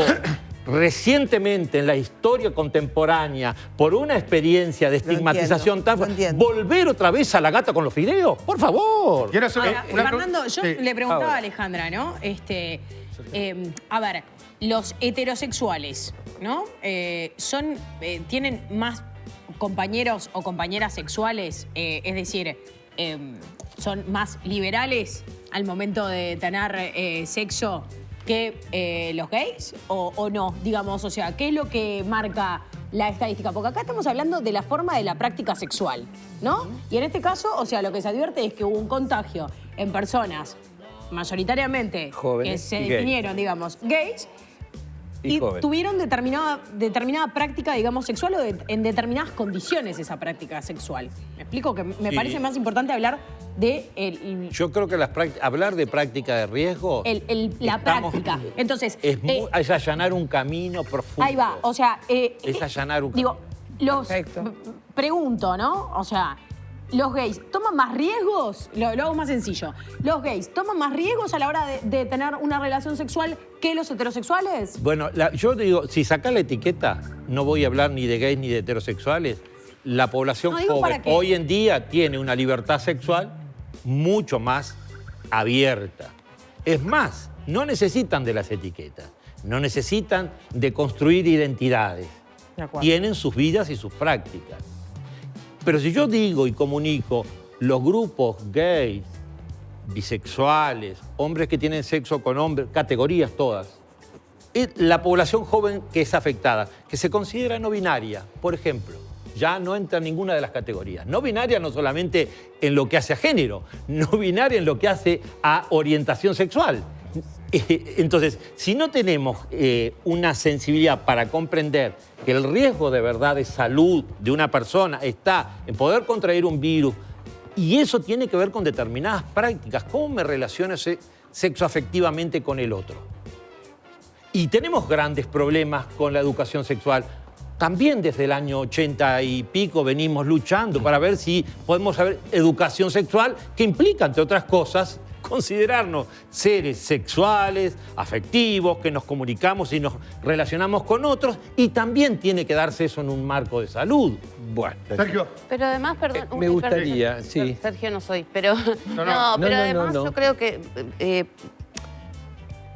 recientemente en la historia contemporánea por una experiencia de estigmatización tan fuerte, volver otra vez a la gata con los fideos, por favor. Fernando, yo le preguntaba a Alejandra, ¿no? A ver, los heterosexuales, ¿no? ¿Tienen más compañeros o compañeras sexuales? Es decir, ¿son más liberales al momento de tener sexo que los gays o no? Digamos, o sea, ¿qué es lo que marca la estadística? Porque acá estamos hablando de la forma de la práctica sexual, ¿no? Y en este caso, o sea, lo que se advierte es que hubo un contagio en personas mayoritariamente jóvenes, que se definieron, digamos, gays, y tuvieron determinada práctica, digamos, sexual o en determinadas condiciones esa práctica sexual. ¿Me explico? Que me parece más importante hablar de... Yo creo que hablar de práctica de riesgo... La práctica. Entonces... Es allanar un camino profundo. Ahí va, o sea... es allanar un camino. Digo, pregunto, ¿no? O sea... ¿Los gays toman más riesgos? Lo hago más sencillo. ¿Los gays toman más riesgos a la hora de tener una relación sexual que los heterosexuales? Bueno, yo digo, si sacás la etiqueta, no voy a hablar ni de gays ni de heterosexuales. La población joven hoy en día tiene una libertad sexual mucho más abierta. Es más, no necesitan de las etiquetas, no necesitan de construir identidades. Tienen sus vidas y sus prácticas. Pero si yo digo y comunico los grupos gays, bisexuales, hombres que tienen sexo con hombres, categorías todas, es la población joven que es afectada, que se considera no binaria, por ejemplo, ya no entra en ninguna de las categorías. No binaria no solamente en lo que hace a género, no binaria en lo que hace a orientación sexual. Entonces, si no tenemos una sensibilidad para comprender que el riesgo de verdad de salud de una persona está en poder contraer un virus, y eso tiene que ver con determinadas prácticas, cómo me relaciono sexoafectivamente con el otro. Y tenemos grandes problemas con la educación sexual. También desde el año 80 y pico venimos luchando para ver si podemos saber educación sexual, que implica, entre otras cosas, considerarnos seres sexuales, afectivos, que nos comunicamos y nos relacionamos con otros, y también tiene que darse eso en un marco de salud. Bueno. Sergio. Pero además, perdón. Me gustaría, sí. Sergio no soy, pero. No, pero además yo creo que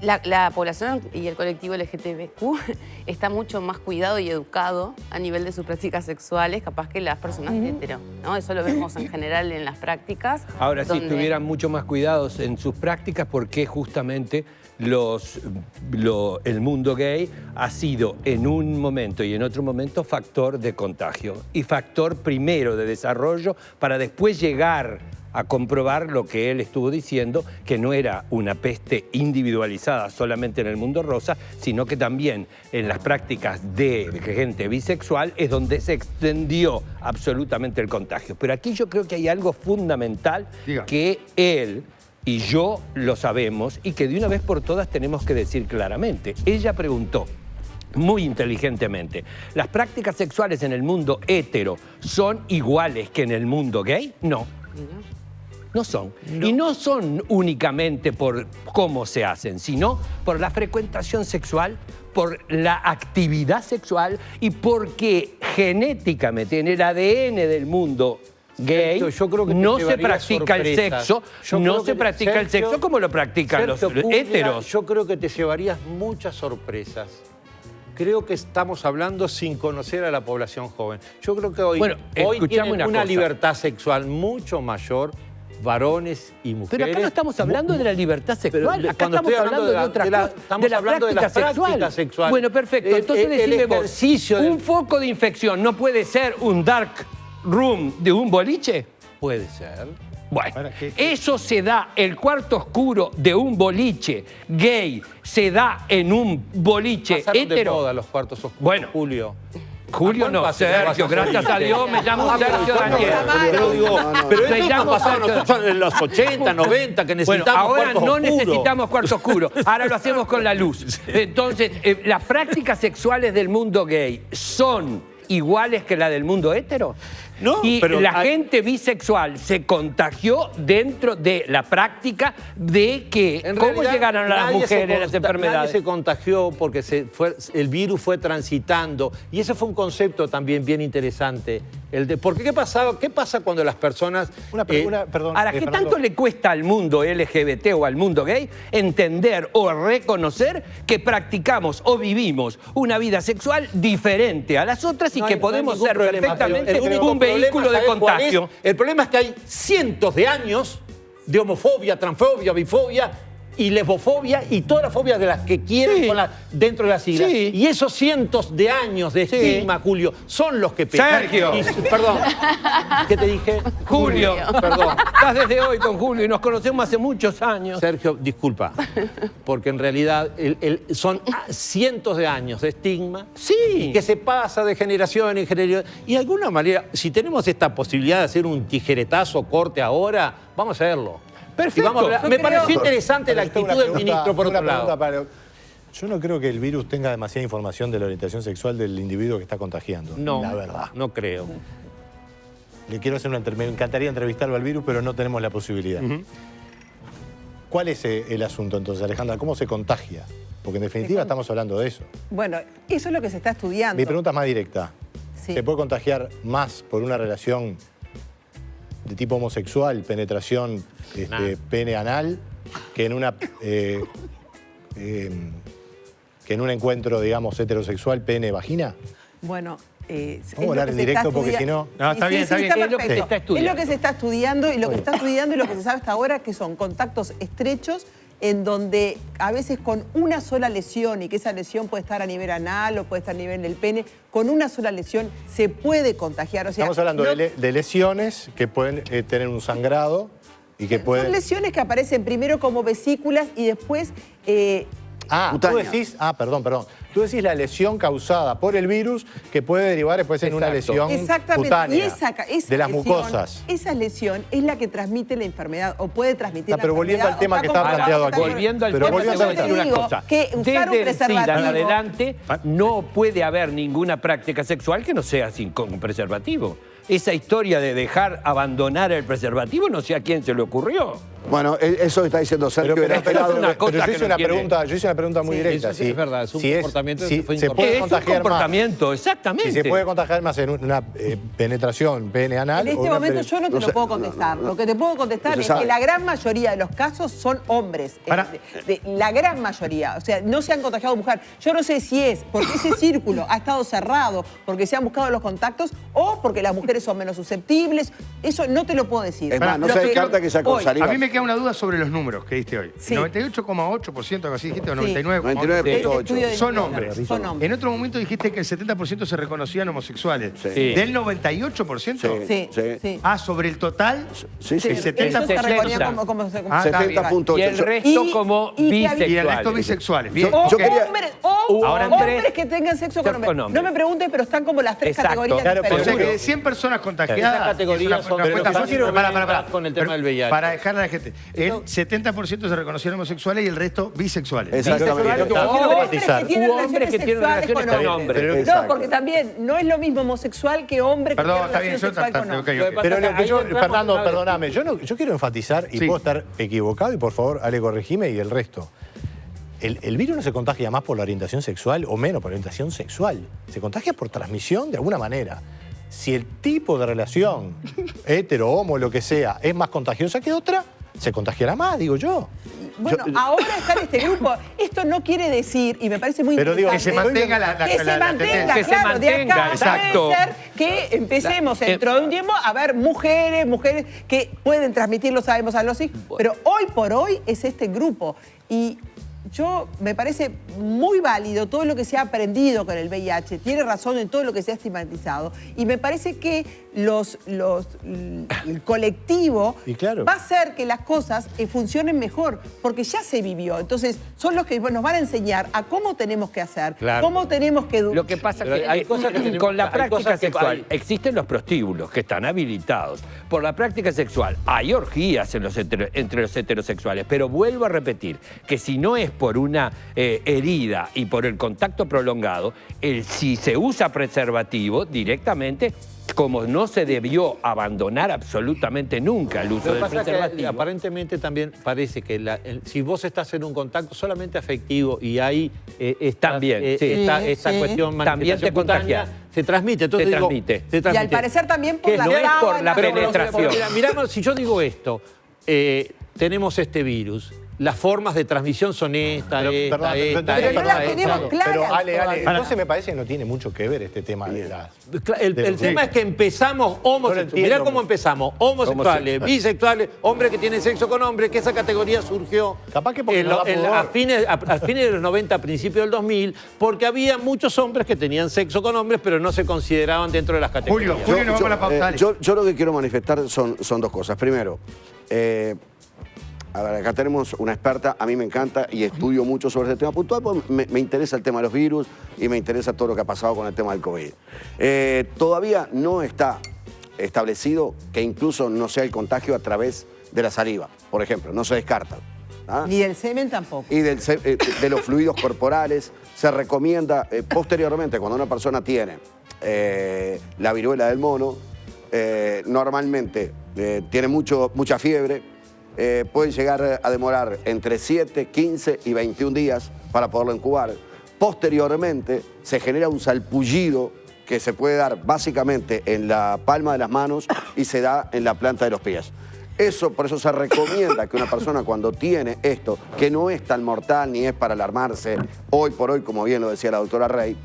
la población y el colectivo LGTBQ está mucho más cuidado y educado a nivel de sus prácticas sexuales, capaz que las personas hetero, ¿no? Eso lo vemos en general en las prácticas. Ahora, si donde- estuvieran mucho más cuidados en sus prácticas, porque justamente el mundo gay ha sido en un momento y en otro momento factor de contagio y factor primero de desarrollo para después llegar a comprobar lo que él estuvo diciendo, que no era una peste individualizada solamente en el mundo rosa, sino que también en las prácticas de gente bisexual es donde se extendió absolutamente el contagio. Pero aquí yo creo que hay algo fundamental que él y yo lo sabemos y que de una vez por todas tenemos que decir claramente. Ella preguntó muy inteligentemente, ¿las prácticas sexuales en el mundo hetero son iguales que en el mundo gay? No. No son. No. Y no son únicamente por cómo se hacen, sino por la frecuentación sexual, por la actividad sexual y porque genéticamente en el ADN del mundo gay yo creo que no se llevaría practica el sorpresas. sexo, Yo no creo se que, practica el Sergio, sexo como lo practican los Sergio Puglia, héteros. Yo creo que te llevarías muchas sorpresas. Creo que estamos hablando sin conocer a la población joven. Yo creo que hoy escuchame tienen una una cosa. libertad sexual mucho mayor varones y mujeres. Pero acá no estamos hablando de la libertad sexual, Pero acá cuando estamos estoy hablando de otra cosa, estamos hablando de la práctica sexual. Bueno, perfecto. Entonces el decime vos, ejercicio ¿un foco de infección no puede ser un dark room de un boliche? Puede ser. Bueno, eso se da, el cuarto oscuro de un boliche gay, se da en un boliche Pasaron de hetero. moda los cuartos oscuros, Bueno, Julio. Julio no, Sergio, gracias a Dios me llamo Sergio Daniel. Pero digo, pero Me esto llamo nos pasaba a Sergio. nosotros en los 80, 90, que Bueno, necesitábamos ahora cuartos no oscuros. necesitamos cuarto oscuro, ahora lo hacemos con la luz. Entonces, ¿las prácticas sexuales del mundo gay son iguales que la del mundo hetero? No, y pero la gente bisexual se contagió dentro de la práctica de que En cómo realidad, llegaron a las nadie se mujeres las conta- enfermedades. Nadie se contagió porque el virus fue transitando. Y ese fue un concepto también bien interesante. Porque ¿qué pasa cuando las personas... perdón. Ahora, ¿qué tanto le cuesta al mundo LGBT o al mundo gay entender o reconocer que practicamos o vivimos una vida sexual diferente a las otras y No que hay- no hay podemos ningún ser problema, perfectamente pero el único un vehículo de problema, ¿sabes cuál es? contagio? El problema es que hay cientos de años de homofobia, transfobia, bifobia y lesbofobia y todas las fobias de las que quieren Sí. dentro de las siglas. Sí. Y esos cientos de años de estigma, Julio, son los que pegan. Sergio. Perdón. ¿Qué te dije? Julio, Perdón. estás desde hoy con Julio y nos conocemos hace muchos años. Sergio, disculpa, porque en realidad son cientos de años de estigma que se pasa de generación en generación. Y de alguna manera, si tenemos esta posibilidad de hacer un tijeretazo corte ahora, vamos a hacerlo. Perfecto. Y vamos a hablar. Me pareció interesante la Pero actitud del ministro, por una otro lado. pregunta yo no creo que el virus tenga demasiada información de la orientación sexual del individuo que está contagiando. No, la verdad. no creo. Le quiero hacer me encantaría entrevistarlo al virus, pero no tenemos la posibilidad. ¿Cuál es el asunto entonces, Alejandra? ¿Cómo se contagia? Porque en definitiva estamos hablando de eso. Bueno, eso es lo que se está estudiando. Mi pregunta es más directa. Sí. ¿Se puede contagiar más por una relación de tipo homosexual, penetración pene anal, que en una que en un encuentro, digamos, heterosexual pene-vagina? Bueno, Vamos a hablar en directo porque si no... No, está bien, está bien. Es lo que se está Es lo que se está estudiando y lo que está estudiando y lo que se sabe hasta ahora que son contactos estrechos en donde a veces con una sola lesión, y que esa lesión puede estar a nivel anal o puede estar a nivel del pene, con una sola lesión se puede contagiar. O sea, Estamos hablando de lesiones que pueden tener un sangrado y que pueden... Son lesiones que aparecen primero como vesículas y después... tú decís... perdón. Tú decís la lesión causada por el virus que puede derivar después en una lesión cutánea y esa de las lesión, mucosas. Esa lesión es la que transmite la enfermedad o puede transmitir la pero volviendo enfermedad. al tema o que está estaba planteado aquí. Volviendo al Pero tema, volviendo te a voy a decir digo una cosa. que usar un Desde el SIDA en preservativo- adelante no puede haber ninguna práctica sexual que no sea sin con preservativo. esa historia de dejar abandonar el preservativo, no sé a quién se le ocurrió. Bueno, eso está diciendo Sergio. Pero es una cosa yo que hice no una tiene- pregunta, yo hice una pregunta muy directa. Eso sí es verdad, es un comportamiento que si fue se incorporado. puede Es un contagiar comportamiento, más, exactamente. si se puede contagiar más en una penetración pene anal. En o este una momento yo no te no lo sé, puedo contestar. no. Lo que te puedo contestar No se es sabe. que la gran mayoría de los casos son hombres. La gran mayoría. O sea, no se han contagiado mujeres. Yo no sé si es porque ese círculo ha estado cerrado, porque se han buscado los contactos o porque las mujeres son menos susceptibles. Eso no te lo puedo decir. Es más, no Lo se que- descarta que sea con hoy- saliva. A mí me queda una duda sobre los números que diste hoy. Sí. 98,8%, algo así dijiste, o Sí. 99,8%. 99.8. Son hombres. Son hombres. En otro momento dijiste que el 70% se reconocían homosexuales. Sí. ¿Del 98%? Sí, Sí. sí. Ah, sobre el total. Sí, sí. El 70%. Ellos se reconocían 70. como 70.8. Y el resto como y que había- Y el resto bisexuales. bisexuales. Bien. O Yo quería- Ahora hombres que tengan sexo con Sexo con hombres. hombres. No me pregunten, pero están como las tres Exacto. categorías Claro, pero O sea diferentes. que de 100 personas contagiadas. Esas categorías es una son- cuenta pero fácil. yo quiero Pará. ver con el tema del VIH. Para dejarle a la gente. El 70% se reconocieron homosexuales y el resto bisexuales. Exactamente. Lo que O quiero hombres enfatizar. que tienen U hombres relaciones que tienen sexuales relaciones con con hombres. hombres. No, Exacto. porque también no es lo mismo homosexual que hombre que Perdón, tiene está bien, relación yo sexual con ok, hombre. ok. Pero lo que Ahí yo, entramos Fernando, una vez. perdóname, yo quiero enfatizar, y Sí. puedo estar equivocado, y por favor, Ale, corregime, y el resto. El virus no se contagia más por la orientación sexual o menos por la orientación sexual. Se contagia por transmisión de alguna manera. Si el tipo de relación, hetero, homo, lo que sea, es más contagiosa que otra, se contagiará más, digo yo. Bueno, ahora está en este grupo. Esto no quiere decir, y me parece muy Pero digo, interesante, que se mantenga la que se mantenga, tendencia. Que se claro, de mantenga, acá exacto. puede ser que empecemos dentro de un tiempo a ver mujeres que pueden transmitirlo, sabemos, a los hijos, pero hoy por hoy es este grupo. Y yo me parece muy válido todo lo que se ha aprendido con el VIH, tiene razón en todo lo que se ha estigmatizado, y me parece que el colectivo Y claro. va a hacer que las cosas funcionen mejor, porque ya se vivió. Entonces, son los que nos van a enseñar a cómo tenemos que hacer, Claro. cómo tenemos que educar. Lo que pasa Pero es que hay cosas que tenemos- con la hay práctica cosas que sexual hay- existen los prostíbulos que están habilitados. Por la práctica sexual hay orgías entre los heterosexuales, pero vuelvo a repetir que si no es por una herida y por el contacto prolongado, si se usa preservativo directamente, como no se debió abandonar absolutamente nunca el uso Lo que del pasa es que preservativo. aparentemente también parece que si vos estás en un contacto solamente afectivo y hay También, sí. esta Sí. cuestión También te manifestación cutánea, contagia. se transmite. Entonces Se digo, transmite. se Y al transmite. parecer también por Que la no es por la sábana, penetración. Mirá, si yo digo esto, tenemos este virus, las formas de transmisión son esta. Pero no la tenemos clara Pero Ale, todavía. entonces me parece que no tiene mucho que ver este tema de las... El tema es que empezamos homosexuales. entiendo. Mirá cómo empezamos. Homosexuales, bisexuales, hombres que tienen sexo con hombres, que esa categoría surgió Capaz que porque no da pudor. a fines de los 90, a principios del 2000, porque había muchos hombres que tenían sexo con hombres, pero no se consideraban dentro de las categorías. Julio, nos vamos a la pausa. dale. Yo lo que quiero manifestar son dos cosas. Primero, a ver, acá tenemos una experta, a mí me encanta y estudio mucho sobre este tema puntual, porque me interesa el tema de los virus y me interesa todo lo que ha pasado con el tema del COVID. Todavía no está establecido que incluso no sea el contagio a través de la saliva, por ejemplo, no se descarta. ¿ah? Ni del semen tampoco. Y de los fluidos corporales. Se recomienda posteriormente, cuando una persona tiene la viruela del mono, normalmente tiene mucha fiebre, puede llegar a demorar entre 7, 15 y 21 días para poderlo incubar. Posteriormente se genera un salpullido que se puede dar básicamente en la palma de las manos y se da en la planta de los pies. Por eso se recomienda que una persona cuando tiene esto, que no es tan mortal ni es para alarmarse, hoy por hoy, como bien lo decía la doctora Rey,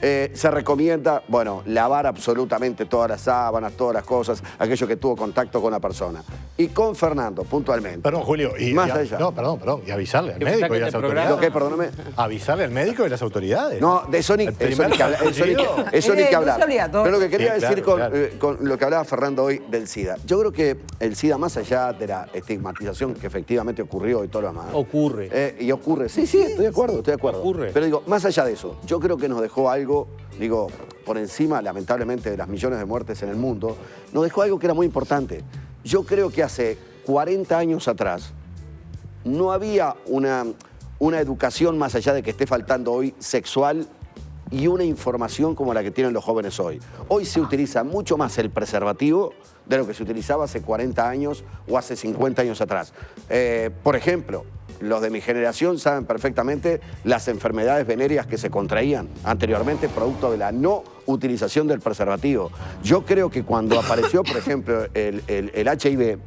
se recomienda, bueno, lavar absolutamente todas las sábanas, todas las cosas, aquello que tuvo contacto con la persona. Y con Fernando, puntualmente. Perdón, Julio. Más allá. No, perdón. Y avisarle al ¿Qué médico pasa y que a las este programa- autoridades. ¿Qué? Perdóname. Avisarle al médico y a las autoridades. No, de eso ni El que primer hablar. Eso ni que Es hablar. obligatorio. Pero lo que quería Sí, decir claro. con lo que hablaba Fernando hoy del SIDA. Yo creo que el SIDA, más allá de la estigmatización que efectivamente ocurrió y todo lo demás. Ocurre. Y ocurre. Sí, estoy de acuerdo. Ocurre. Pero digo, más allá de eso, yo creo que nos dejó algo, digo, por encima, lamentablemente, de las millones de muertes en el mundo, nos dejó algo que era muy importante. Yo creo que hace 40 años atrás no había una educación más allá de que esté faltando hoy sexual y una información como la que tienen los jóvenes hoy. Hoy se utiliza mucho más el preservativo de lo que se utilizaba hace 40 años o hace 50 años atrás. Por ejemplo, los de mi generación saben perfectamente las enfermedades venéreas que se contraían anteriormente producto de la no utilización del preservativo. Yo creo que cuando apareció, por ejemplo, el HIV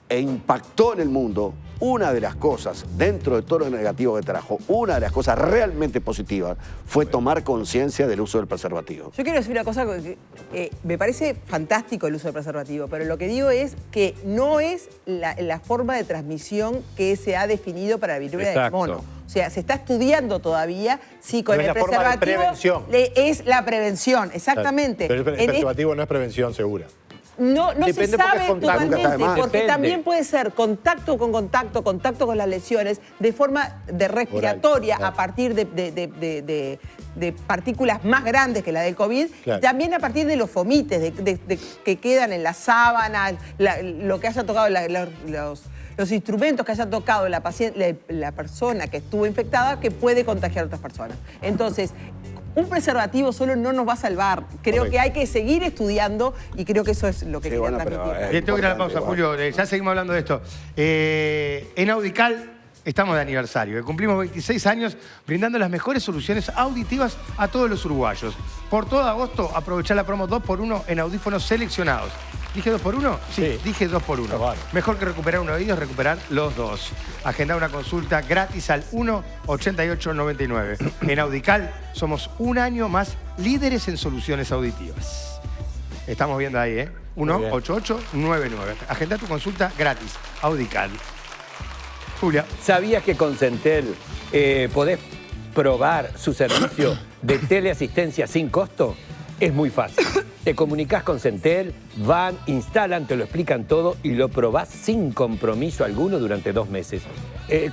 e impactó en el mundo, una de las cosas, dentro de todo lo negativo que trajo, una de las cosas realmente positivas fue tomar conciencia del uso del preservativo. Yo quiero decir una cosa, que me parece fantástico el uso del preservativo, pero lo que digo es que no es la forma de transmisión que se ha definido para la viruela del mono. O sea, se está estudiando todavía si con el preservativo es la prevención, exactamente. Pero el preservativo no es prevención segura. No se sabe totalmente, porque Depende. también puede ser contacto con las lesiones de forma respiratoria a partir de partículas más grandes que la del COVID, Claro. también a partir de los fomites que quedan en las sábanas, lo que haya tocado, los instrumentos que haya tocado la persona que estuvo infectada, que puede contagiar a otras personas. Entonces, un preservativo solo no nos va a salvar. Creo que hay que seguir estudiando y creo que eso es lo que quería transmitir. Tengo que ir a la pausa, Julio. Ya seguimos hablando de esto. En Audical estamos de aniversario. Cumplimos 26 años brindando las mejores soluciones auditivas a todos los uruguayos. Por todo agosto, aprovechá la promo 2x1 en audífonos seleccionados. ¿Dije 2x1? Sí, dije 2x1. Mejor que recuperar un oído es recuperar los dos. Agenda una consulta gratis al 1-8899. En Audical somos un año más líderes en soluciones auditivas. Estamos viendo ahí, ¿eh? 1-8899. Agenda tu consulta gratis. Audical. Julia. ¿Sabías que con Centel podés probar su servicio de teleasistencia sin costo? Es muy fácil. Te comunicás con Centel, van, instalan, te lo explican todo y lo probás sin compromiso alguno durante 2 meses.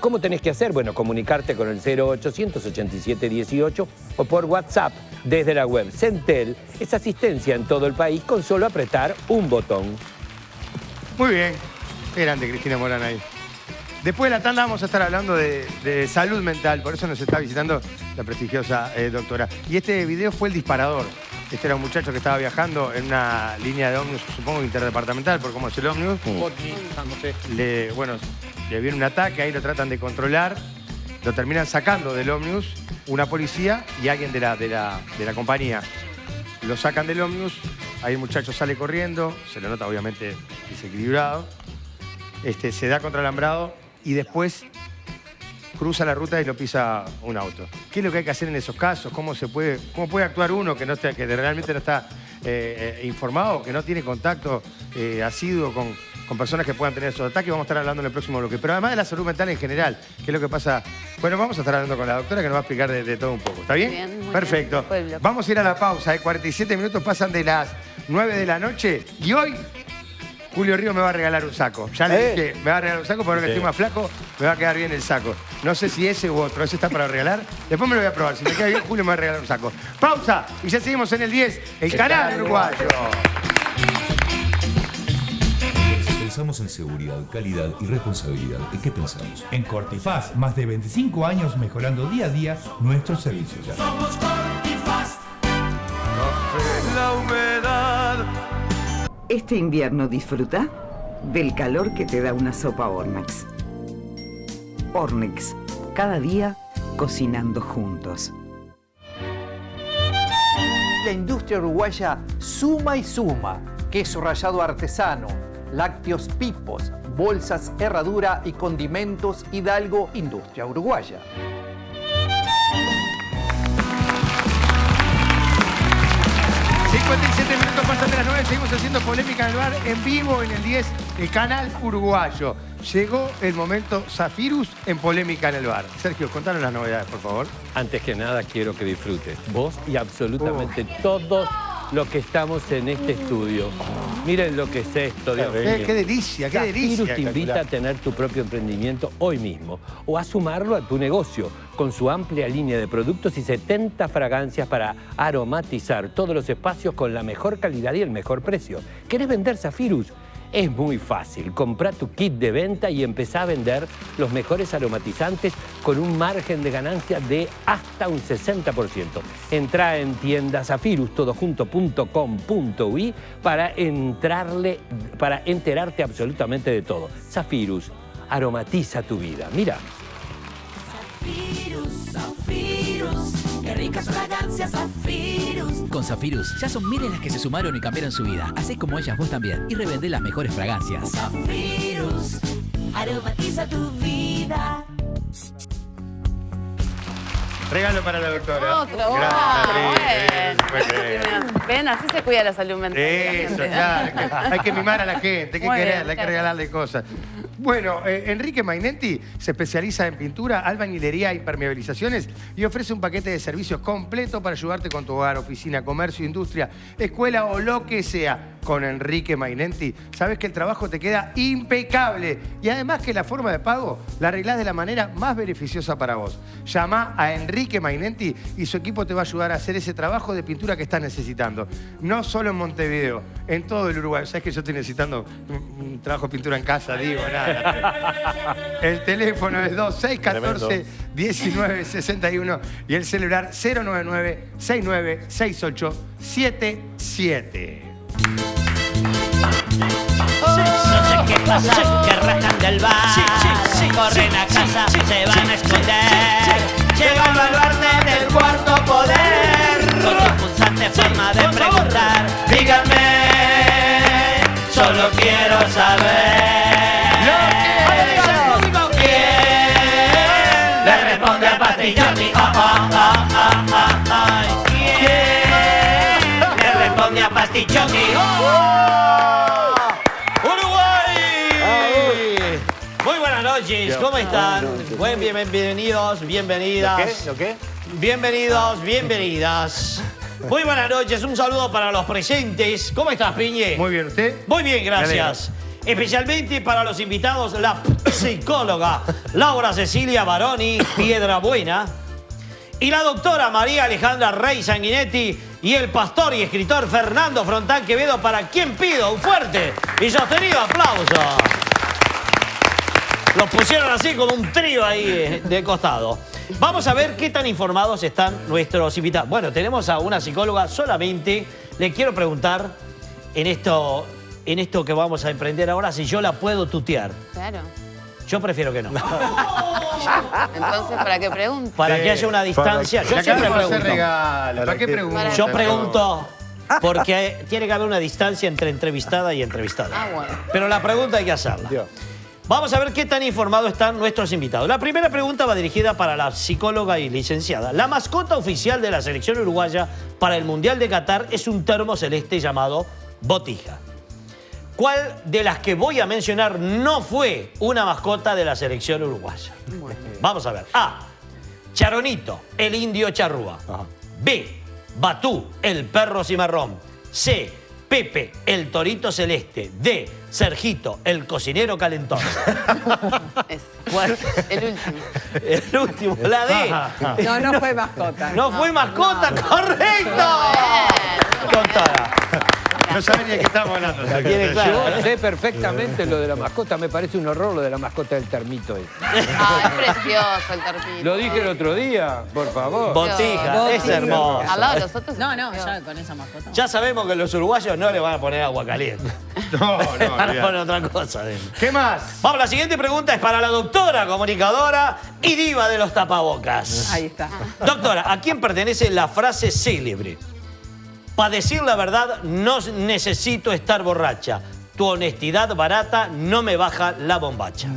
¿Cómo tenés que hacer? Bueno, comunicarte con el 0800 87 18 o por WhatsApp desde la web. Centel es asistencia en todo el país con solo apretar un botón. Muy bien. Qué grande Cristina Morán ahí. Después de la tanda vamos a estar hablando de salud mental, por eso nos está visitando la prestigiosa doctora. Y este video fue el disparador. Este era un muchacho que estaba viajando en una línea de ómnibus, supongo interdepartamental, por cómo es el ómnibus. Le viene un ataque, ahí lo tratan de controlar, lo terminan sacando del ómnibus una policía y alguien de la compañía. Lo sacan del ómnibus, ahí el muchacho sale corriendo, se lo nota obviamente desequilibrado, se da contra el alambrado y después cruza la ruta y lo pisa un auto. ¿Qué es lo que hay que hacer en esos casos? ¿Cómo puede actuar uno que realmente no está informado, que no tiene contacto asiduo con personas que puedan tener esos ataques? Vamos a estar hablando en el próximo bloque. Pero además de la salud mental en general, ¿qué es lo que pasa? Bueno, vamos a estar hablando con la doctora que nos va a explicar de todo un poco. ¿Está bien? Bien, muy perfecto. bien. Vamos a ir a la pausa. 47 minutos pasan de las 9 de la noche y hoy Julio Río me va a regalar un saco. Ya le dije, me va a regalar un saco, pero ahora que estoy más flaco, me va a quedar bien el saco. No sé si ese u otro, ese está para regalar. Después me lo voy a probar. Si me queda bien, Julio me va a regalar un saco. Pausa y ya seguimos en el 10, el canal uruguayo. Si pensamos en seguridad, calidad y responsabilidad, ¿en qué pensamos? En Cortifaz, más de 25 años mejorando día a día nuestros servicios. Somos Cortifaz. Café en la humedad. Este invierno disfruta del calor que te da una sopa Ornex. Ornex, cada día cocinando juntos. La industria uruguaya suma y suma. Queso rallado artesano, lácteos Pipos, bolsas Herradura y condimentos Hidalgo, industria uruguaya. Minutos pasan de las 9, seguimos haciendo Polémica en el Bar en vivo en el 10, el canal uruguayo. Llegó el momento Zafirus en Polémica en el Bar. Sergio, contanos las novedades, por favor. Antes que nada, quiero que disfrutes vos y absolutamente todos los que estamos en este estudio. Miren lo que es esto, Dios mío. Qué delicia, qué delicia. Zafirus te invita a tener tu propio emprendimiento hoy mismo o a sumarlo a tu negocio con su amplia línea de productos y 70 fragancias para aromatizar todos los espacios con la mejor calidad y el mejor precio. ¿Querés vender Zafirus? Es muy fácil. Comprá tu kit de venta y empezá a vender los mejores aromatizantes con un margen de ganancia de hasta un 60%. Entrá en tiendazafirustodojunto.com.uy para enterarte absolutamente de todo. Zafirus, aromatiza tu vida. Mira. Zafirus, qué ricas fragancias, Zafirus. Con Zafirus ya son miles las que se sumaron y cambiaron su vida. Hacé como ellas vos también y revendé las mejores fragancias. Zafirus, aromatiza tu vida. Regalo para la doctora. Otro. Bueno. Ven, así se cuida la salud mental. Eso, claro. Hay que mimar a la gente, hay que quererla, hay que regalarle cosas. Bueno, Enrique Mainetti se especializa en pintura, albañilería e impermeabilizaciones y ofrece un paquete de servicios completo para ayudarte con tu hogar, oficina, comercio, industria, escuela o lo que sea. Con Enrique Mainetti sabes que el trabajo te queda impecable y además que la forma de pago la arreglás de la manera más beneficiosa para vos. Llama a Enrique Mainetti y su equipo te va a ayudar a hacer ese trabajo de pintura que estás necesitando. No solo en Montevideo, en todo el Uruguay. ¿Sabes que yo estoy necesitando un trabajo de pintura en casa? Digo, nada. El teléfono es 2614-1961 y el celular 099-696877. No sé qué pasa, que rajan del bar, corren a casa, se van a esconder. Llega el baluarte del cuarto poder, con su pulsante forma de preguntar. Díganme, solo quiero saber. ¿Quién le responde a Patricciotti? ¿Quién le responde a Patricciotti? Muy buenas noches, ¿cómo están? Bienvenidos, bienvenidas. ¿Lo qué? Bienvenidos, bienvenidas. Muy buenas noches, un saludo para los presentes. ¿Cómo estás, Piñe? Muy bien, ¿usted? Muy bien, gracias. Especialmente para los invitados, la psicóloga Laura Cecilia Baroni Piedrabuena y la doctora María Alejandra Rey Sanguinetti y el pastor y escritor Fernando Frontán Quevedo, para quien pido un fuerte y sostenido aplauso. Los pusieron así como un trío ahí de costado. Vamos a ver qué tan informados están nuestros invitados. Bueno, tenemos a una psicóloga solamente. Le quiero preguntar en esto que vamos a emprender ahora si yo la puedo tutear. Claro. Yo prefiero que no. Entonces, ¿para qué pregunto? Para que haya una distancia. Yo siempre pregunto. ¿Para qué pregunto? Yo pregunto porque tiene que haber una distancia entre entrevistada y entrevistada. Ah, bueno. Pero la pregunta hay que hacerla. Vamos a ver qué tan informados están nuestros invitados. La primera pregunta va dirigida para la psicóloga y licenciada. La mascota oficial de la selección uruguaya para el Mundial de Qatar es un termo celeste llamado botija. ¿Cuál de las que voy a mencionar no fue una mascota de la selección uruguaya? Vamos a ver. A. Charonito, el indio charrúa. B. Batú, el perro cimarrón. C. Pepe, el torito celeste. D. Sergito, el cocinero calentón. ¿Cuál? El último. El último, la D. No fue mascota. No fue mascota, correcto. Doctora. No saben ni de qué estamos hablando. La tiene claro, Yo ¿eh? sé perfectamente lo de la mascota. Me parece un horror lo de la mascota del termito. Ah, es precioso el termito. Lo dije el otro día, por favor. Botija, es hermoso. Al lado de los otros. No, ya con esa mascota. Ya sabemos que los uruguayos no le van a poner agua caliente. No. Van a poner otra cosa. ¿Qué más? Vamos, la siguiente pregunta es para la doctora, comunicadora y diva de los tapabocas. Ahí está. Doctora, ¿a quién pertenece la frase célebre? Para decir la verdad, no necesito estar borracha. Tu honestidad barata no me baja la bombacha.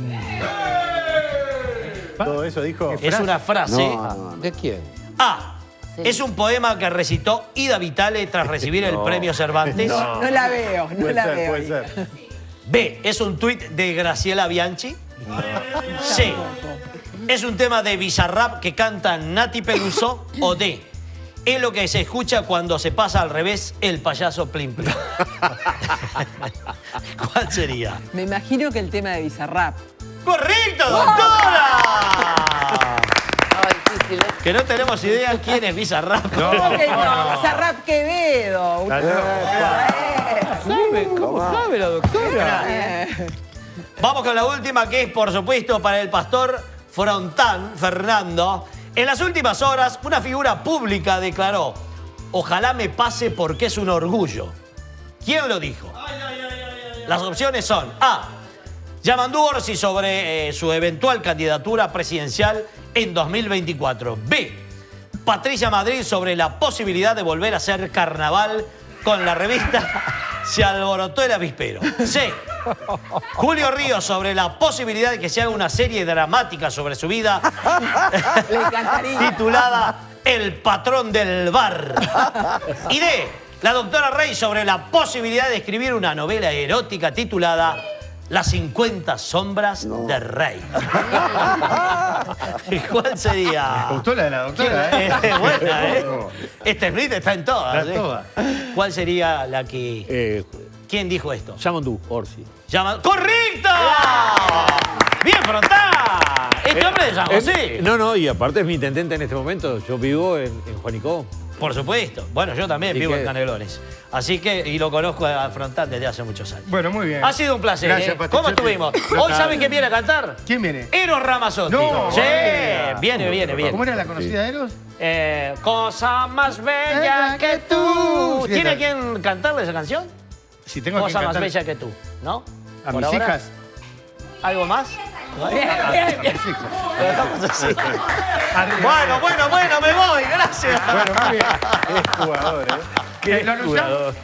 Todo eso dijo. Es una frase. ¿De quién? A. Es un poema que recitó Ida Vitale tras recibir el premio Cervantes. No la veo, no la veo. Puede ser. B. Es un tuit de Graciela Bianchi. C. Es un tema de Bizarrap que canta Nati Peluso. O D. Es lo que se escucha cuando se pasa al revés el payaso Plim Plim. ¿Cuál sería? Me imagino que el tema de Bizarrap. ¡Correcto, doctora! Ay, sí, difícil, ¿eh? Que no tenemos idea quién es Bizarrap. ¿Cómo que no? Bizarrap Quevedo. ¿Cómo sabe la doctora? Vamos con la última, que es, por supuesto, para el pastor Frontán, Fernando. En las últimas horas, una figura pública declaró: ojalá me pase porque es un orgullo. ¿Quién lo dijo? Las opciones son: A. Yamandu Orsi sobre su eventual candidatura presidencial en 2024. B. Patricia Madrid sobre la posibilidad de volver a hacer carnaval con la revista Se alborotó el avispero. C. Julio Ríos sobre la posibilidad de que se haga una serie dramática sobre su vida titulada El patrón del bar. Y D. La doctora Rey sobre la posibilidad de escribir una novela erótica titulada Las 50 sombras de Rey. ¿Cuál sería? Me gustó la de la doctora, Buena, ¿eh? Este split está en todas. Está en todas. ¿Cuál sería la que...? ¿Quién dijo esto? Yamandu Orsi. ¡Correcto! ¡Bien, Frontán! Este hombre de San José. No, y aparte es mi intendente en este momento. Yo vivo en Juanicó. Por supuesto. Bueno, yo también vivo en Canelones. Así que, y lo conozco a Frontán desde hace muchos años. Bueno, muy bien. Ha sido un placer. Gracias, ¿Cómo estuvimos? Hoy, ¿saben quién viene a cantar? ¿Quién viene? Eros Ramazzotti. No, sí, vaya. viene. ¿Cómo era la conocida de Eros? Cosa más bella que tú. Sí, ¿Tiene está. quien cantarle esa canción? Si tengo Cosa que más cantar bella que tú, ¿no? a Por mis ahora. hijas. ¿Algo más? Bien. Lo dejamos así. Bueno, me voy, gracias. Bueno, muy bien. Es jugador, ¿eh?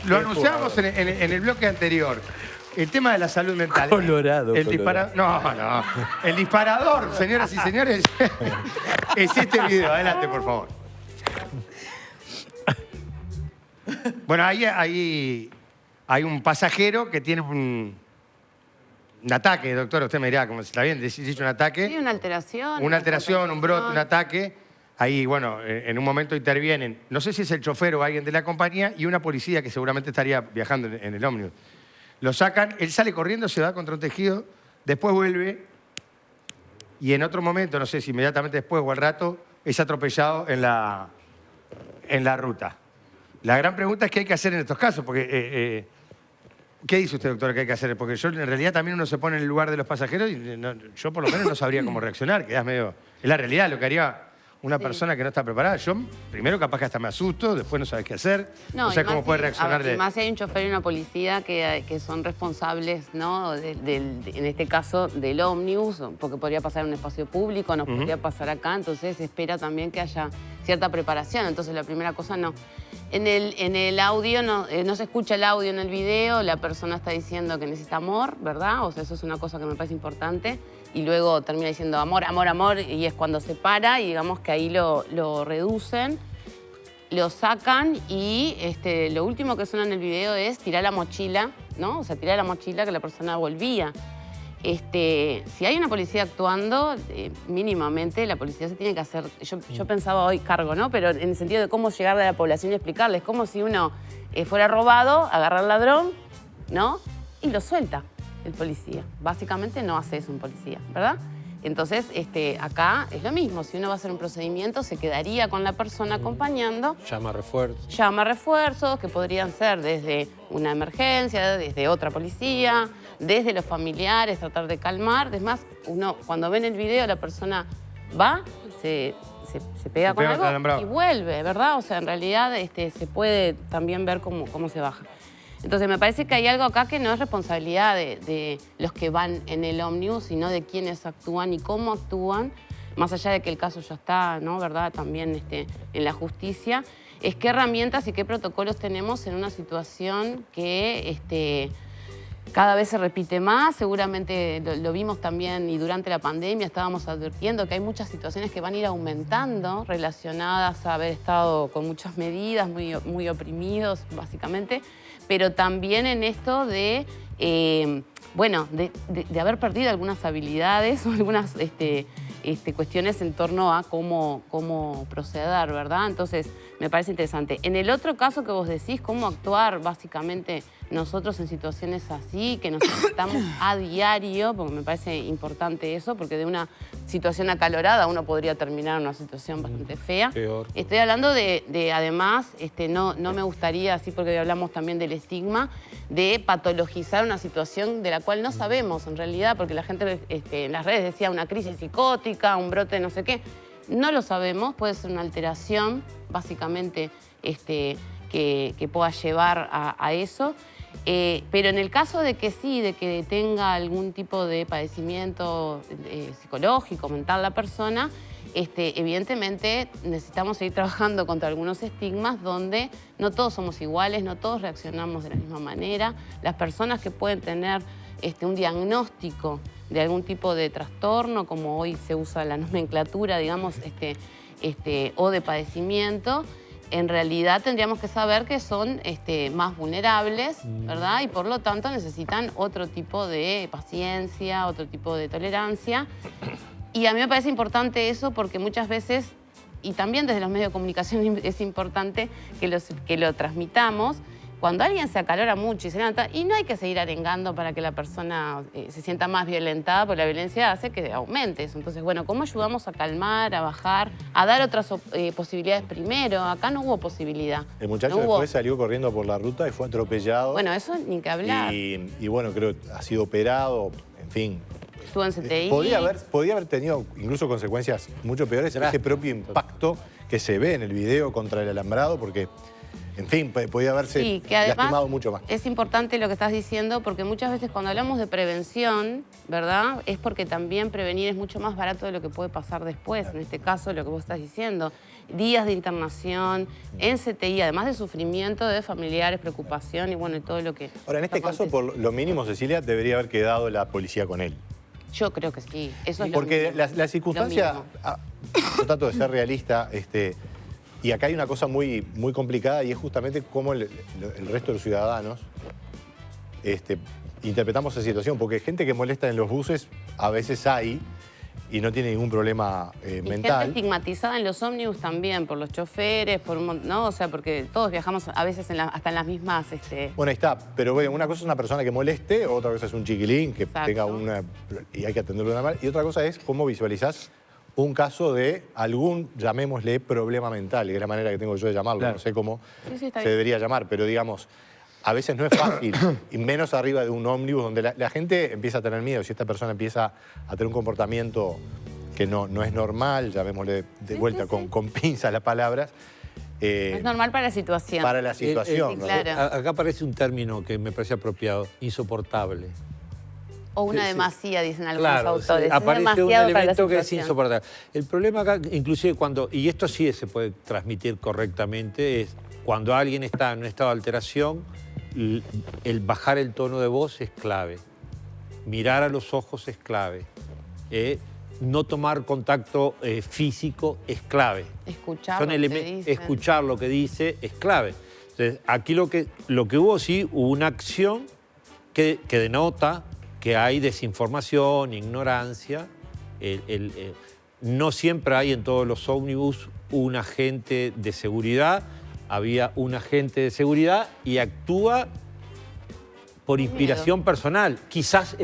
Lo anunciamos en el bloque anterior. El tema de la salud mental. Colorado. No. El disparador, señoras y señores, es este video. Adelante, por favor. Bueno, ahí hay un pasajero que tiene un ataque, doctor. Usted me dirá, como está bien, dicho un ataque. Sí, una alteración. Una alteración, un brote, un ataque. Ahí, bueno, en un momento intervienen, no sé si es el chofer o alguien de la compañía, y una policía que seguramente estaría viajando en el ómnibus. Lo sacan, él sale corriendo, se va contra un tejido, después vuelve, y en otro momento, no sé si inmediatamente después o al rato, es atropellado en la ruta. La gran pregunta es qué hay que hacer en estos casos, porque... ¿qué dice usted, doctora, que hay que hacer? Porque yo, en realidad, también uno se pone en el lugar de los pasajeros y yo, por lo menos, no sabría cómo reaccionar. Quedás medio... Es la realidad, lo que haría una persona que no está preparada. Yo, primero, capaz que hasta me asusto, después no sabes qué hacer, no sabes cómo puede reaccionar. Y más si hay un chofer y una policía que son responsables, ¿no? En este caso, del ómnibus, porque podría pasar en un espacio público, no podría pasar acá, entonces se espera también que haya cierta preparación. Entonces, la primera cosa, no. En el audio, no se escucha el audio en el video, la persona está diciendo que necesita amor, ¿verdad? O sea, eso es una cosa que me parece importante. Y luego termina diciendo amor, amor, amor, y es cuando se para y digamos que ahí lo reducen, lo sacan y lo último que suena en el video es tirar la mochila, ¿no? O sea, tirar la mochila que la persona volvía. Si hay una policía actuando, mínimamente la policía se tiene que hacer... Yo pensaba hoy cargo, ¿no? Pero en el sentido de cómo llegarle a la población y explicarles. Como si uno fuera robado, agarra al ladrón, ¿no? Y lo suelta el policía. Básicamente no hace eso un policía, ¿verdad? Entonces, acá es lo mismo. Si uno va a hacer un procedimiento, se quedaría con la persona acompañando. Llama refuerzos. Llama refuerzos, que podrían ser desde una emergencia, desde otra policía, desde los familiares, tratar de calmar. Además, uno, cuando ve en el video, la persona va, se pega con algo y vuelve, ¿verdad? O sea, en realidad se puede también ver cómo se baja. Entonces, me parece que hay algo acá que no es responsabilidad de los que van en el ómnibus, sino de quienes actúan y cómo actúan, más allá de que el caso ya está, ¿no? ¿Verdad? También en la justicia, es qué herramientas y qué protocolos tenemos en una situación que cada vez se repite más. Seguramente lo vimos también y durante la pandemia estábamos advirtiendo que hay muchas situaciones que van a ir aumentando relacionadas a haber estado con muchas medidas, muy oprimidos, básicamente, pero también en esto de haber perdido algunas habilidades o algunas cuestiones en torno a cómo proceder, ¿verdad? Entonces, me parece interesante. En el otro caso que vos decís, cómo actuar básicamente nosotros en situaciones así, que nos enfrentamos a diario, porque me parece importante eso, porque de una situación acalorada uno podría terminar en una situación bastante fea. Peor. Estoy hablando de además, no me gustaría, así porque hoy hablamos también del estigma, de patologizar una situación de la cual no sabemos en realidad, porque la gente en las redes decía una crisis psicótica, un brote no sé qué. No lo sabemos, puede ser una alteración, básicamente, que pueda llevar a eso. Pero en el caso de que sí, de que tenga algún tipo de padecimiento psicológico, mental la persona, evidentemente necesitamos seguir trabajando contra algunos estigmas donde no todos somos iguales, no todos reaccionamos de la misma manera. Las personas que pueden tener un diagnóstico de algún tipo de trastorno, como hoy se usa la nomenclatura, digamos, o de padecimiento, en realidad tendríamos que saber que son más vulnerables, ¿verdad? Y por lo tanto necesitan otro tipo de paciencia, otro tipo de tolerancia. Y a mí me parece importante eso porque muchas veces, y también desde los medios de comunicación es importante que lo transmitamos, cuando alguien se acalora mucho y se levanta, y no hay que seguir arengando para que la persona se sienta más violentada, porque la violencia hace que aumente eso. Entonces, bueno, ¿cómo ayudamos a calmar, a bajar, a dar otras posibilidades primero? Acá no hubo posibilidad. El muchacho no después salió corriendo por la ruta y fue atropellado. Bueno, eso ni que hablar. Y bueno, creo que ha sido operado, en fin. Estuvo en CTI. Podía haber tenido incluso consecuencias mucho peores, ese propio impacto que se ve en el video contra el alambrado, porque... En fin, podía haberse lastimado mucho más. Es importante lo que estás diciendo porque muchas veces cuando hablamos de prevención, ¿verdad? Es porque también prevenir es mucho más barato de lo que puede pasar después. En este caso, lo que vos estás diciendo, días de internación en CTI, además de sufrimiento de familiares, preocupación y bueno, y todo lo que... Ahora, en este caso, por lo mínimo, Cecilia, debería haber quedado la policía con él. Yo creo que sí. Eso es porque la circunstancia, yo trato de ser realista, y acá hay una cosa muy, muy complicada y es justamente cómo el resto de los ciudadanos interpretamos esa situación. Porque gente que molesta en los buses a veces hay y no tiene ningún problema mental. Gente estigmatizada en los ómnibus también, por los choferes, ¿no? O sea, porque todos viajamos a veces hasta en las mismas... Bueno, ahí está. Pero bueno, una cosa es una persona que moleste, otra cosa es un chiquilín que tenga una... y hay que atenderlo de una manera. Y otra cosa es cómo visualizás un caso de algún, llamémosle, problema mental, que es la manera que tengo yo de llamarlo, no sé cómo se debería llamar, pero digamos, a veces no es fácil, y menos arriba de un ómnibus donde la gente empieza a tener miedo. Si esta persona empieza a tener un comportamiento que no es normal, llamémosle de vuelta con pinzas las palabras. No es normal para la situación. Para la situación. Claro. Acá aparece un término que me parece apropiado, insoportable. O una demasía, dicen algunos autores. Aparece un elemento que es insoportable. El problema acá, inclusive cuando, y esto sí se puede transmitir correctamente, es cuando alguien está en un estado de alteración, el bajar el tono de voz es clave. Mirar a los ojos es clave. No tomar contacto físico es clave. Escuchar lo que dice es clave. Entonces, aquí lo que hubo hubo una acción que denota que hay desinformación, ignorancia. No siempre hay en todos los ómnibus un agente de seguridad. Había un agente de seguridad y actúa por inspiración personal. Quizás,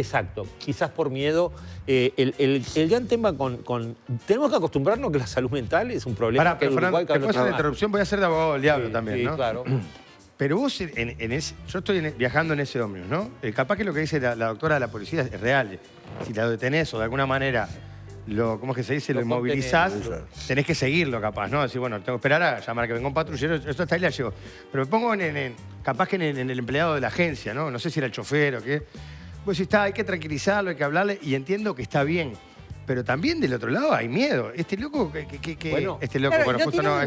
quizás por miedo. El gran tema tenemos que acostumbrarnos que la salud mental es un problema. Fernando, después de la interrupción voy a ser de abogado del diablo también, ¿no? Claro. Pero vos, yo estoy viajando en ese ómnibus, ¿no? Capaz que lo que dice la doctora de la policía es real. Si la detenés o de alguna manera, ¿cómo es que se dice? Lo inmovilizás, tenés que seguirlo capaz, ¿no? Decir, bueno, tengo que esperar a llamar a que venga un patrullero, esto hasta ahí la llevo. Pero me pongo capaz que en el empleado de la agencia, ¿no? No sé si era el chofer o qué. Vos decís, hay que tranquilizarlo, hay que hablarle, y entiendo que está bien. Pero también del otro lado hay miedo. Este loco, justo no.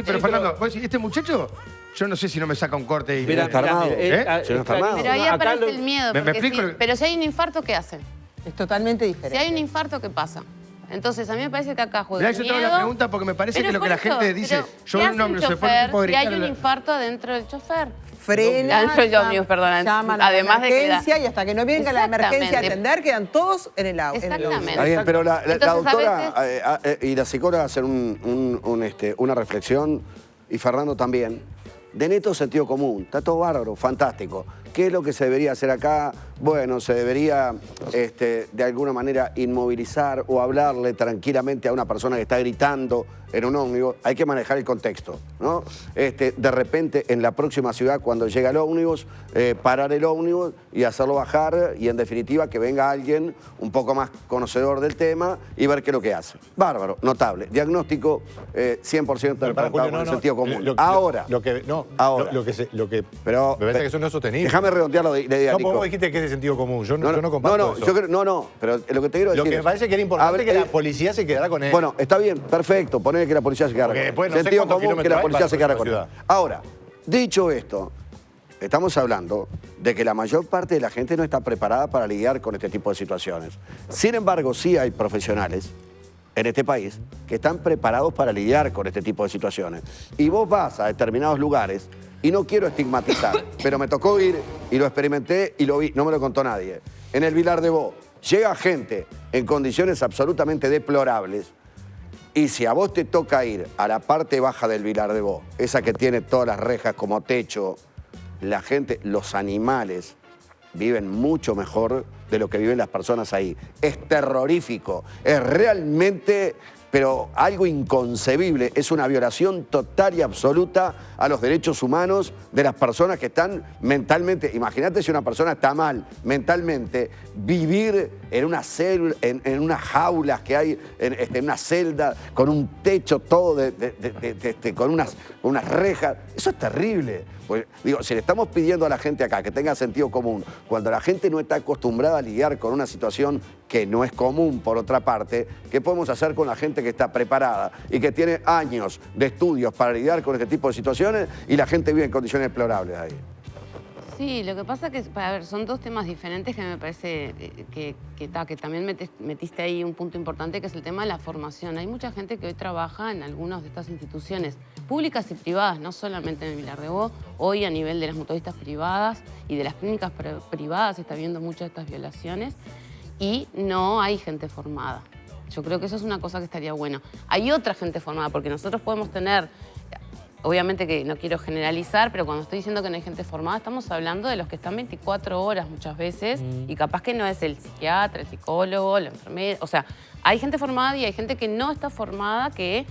Pero Fernando, vos decís, este muchacho, yo no sé si no me saca un corte y... Pero está armado. Pero ahí aparece el miedo. ¿Me explico? Pero si hay un infarto, ¿qué hacen? Es totalmente diferente. Si hay un infarto, ¿qué pasa? Entonces, a mí me parece que acá juega yo tengo la pregunta porque me parece que lo que la gente dice, yo en un ómnibus se pone un tipo de gritar... Si hay un infarto adentro del chofer. Frena, dentro del ómnibus, perdón. Llaman a la emergencia y hasta que no venga la emergencia a atender, quedan todos en el auto. Exactamente. Está bien, pero la doctora y la psicóloga hacen una reflexión, y Fernando también, de neto sentido común. Está todo bárbaro, fantástico. ¿Qué es lo que se debería hacer acá? Bueno, se debería de alguna manera inmovilizar o hablarle tranquilamente a una persona que está gritando en un ómnibus. Hay que manejar el contexto, ¿no? De repente, en la próxima ciudad, cuando llega el ómnibus, parar el ómnibus y hacerlo bajar y, en definitiva, que venga alguien un poco más conocedor del tema y ver qué es lo que hace. Bárbaro, notable. Diagnóstico 100% implantado con el sentido común. Ahora. Pero me parece que eso no es sostenible. Déjame redondear la idea, No, Nico. vos dijiste que es de sentido común. Yo no comparto eso. Pero lo que te quiero decir Lo que me parece que era importante es que la policía se quedara con él. Bueno, está bien, perfecto, poner que la policía se quedara con él. Después, no sé sentido cuántos común que la kilómetros policía hay se quedara para con él. la ciudad. Ahora, dicho esto, estamos hablando de que la mayor parte de la gente no está preparada para lidiar con este tipo de situaciones. Sin embargo, sí hay profesionales en este país que están preparados para lidiar con este tipo de situaciones. Y vos vas a determinados lugares, y no quiero estigmatizar, pero me tocó ir y lo experimenté y lo vi, no me lo contó nadie. En el Vilar de Bo llega gente en condiciones absolutamente deplorables, y si a vos te toca ir a la parte baja del Vilar de Bo, esa que tiene todas las rejas como techo, la gente, los animales viven mucho mejor de lo que viven las personas ahí. Es terrorífico, es realmente, pero algo inconcebible. Es una violación total y absoluta a los derechos humanos de las personas que están mentalmente. Imagínate si una persona está mal mentalmente, vivir en una célula, en unas jaulas que hay, en una celda, con un techo todo, con unas rejas. Eso es terrible. Pues, digo, si le estamos pidiendo a la gente acá que tenga sentido común, cuando la gente no está acostumbrada a lidiar con una situación que no es común, por otra parte, ¿qué podemos hacer con la gente que está preparada y que tiene años de estudios para lidiar con este tipo de situaciones y la gente vive en condiciones deplorables ahí? Sí, lo que pasa es que, a ver, son dos temas diferentes que me parece que también metiste ahí un punto importante, que es el tema de la formación. Hay mucha gente que hoy trabaja en algunas de estas instituciones públicas y privadas, no solamente en el Vilar de Bo. Hoy, a nivel de las mutualistas privadas y de las clínicas privadas, se está viendo muchas de estas violaciones y no hay gente formada. Yo creo que eso es una cosa que estaría bueno. Hay otra gente formada, porque nosotros podemos tener... Obviamente que no quiero generalizar, pero cuando estoy diciendo que no hay gente formada, estamos hablando de los que están 24 horas muchas veces y capaz que no es el psiquiatra, el psicólogo, la enfermera. O sea, hay gente formada y hay gente que no está formada que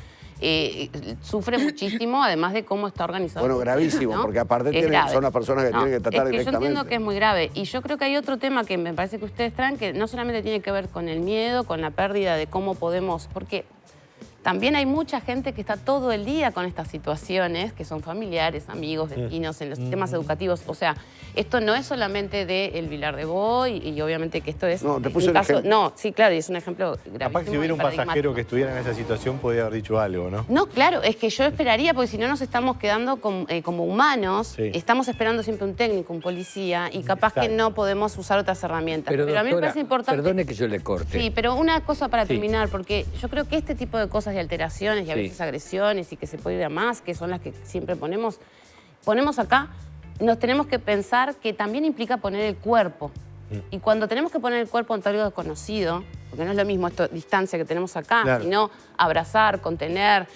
sufre muchísimo, además de cómo está organizado. Bueno, gravísimo, ¿no? Porque aparte son las personas que tienen que tratar directamente. Yo entiendo que es muy grave. Y yo creo que hay otro tema que me parece que ustedes traen, que no solamente tiene que ver con el miedo, con la pérdida de cómo podemos... Porque también hay mucha gente que está todo el día con estas situaciones, que son familiares, amigos, vecinos, en los sistemas educativos. O sea, esto no es solamente del Vilar de Bo y obviamente que esto es... No, te puse un ejemplo. No, sí, claro, y es un ejemplo gravísimo. Capaz que si hubiera un pasajero que estuviera en esa situación podría haber dicho algo, ¿no? No, claro, es que yo esperaría, porque si no nos estamos quedando como humanos, estamos esperando siempre un técnico, un policía, y capaz que no podemos usar otras herramientas. Pero doctora, a mí me parece importante... Perdone que yo le corte. Sí, pero una cosa para terminar, porque yo creo que este tipo de cosas de alteraciones y a veces agresiones y que se puede ir a más, que son las que siempre ponemos acá, nos tenemos que pensar que también implica poner el cuerpo. Y cuando tenemos que poner el cuerpo ante algo desconocido, porque no es lo mismo esta distancia que tenemos acá, sino abrazar, contener,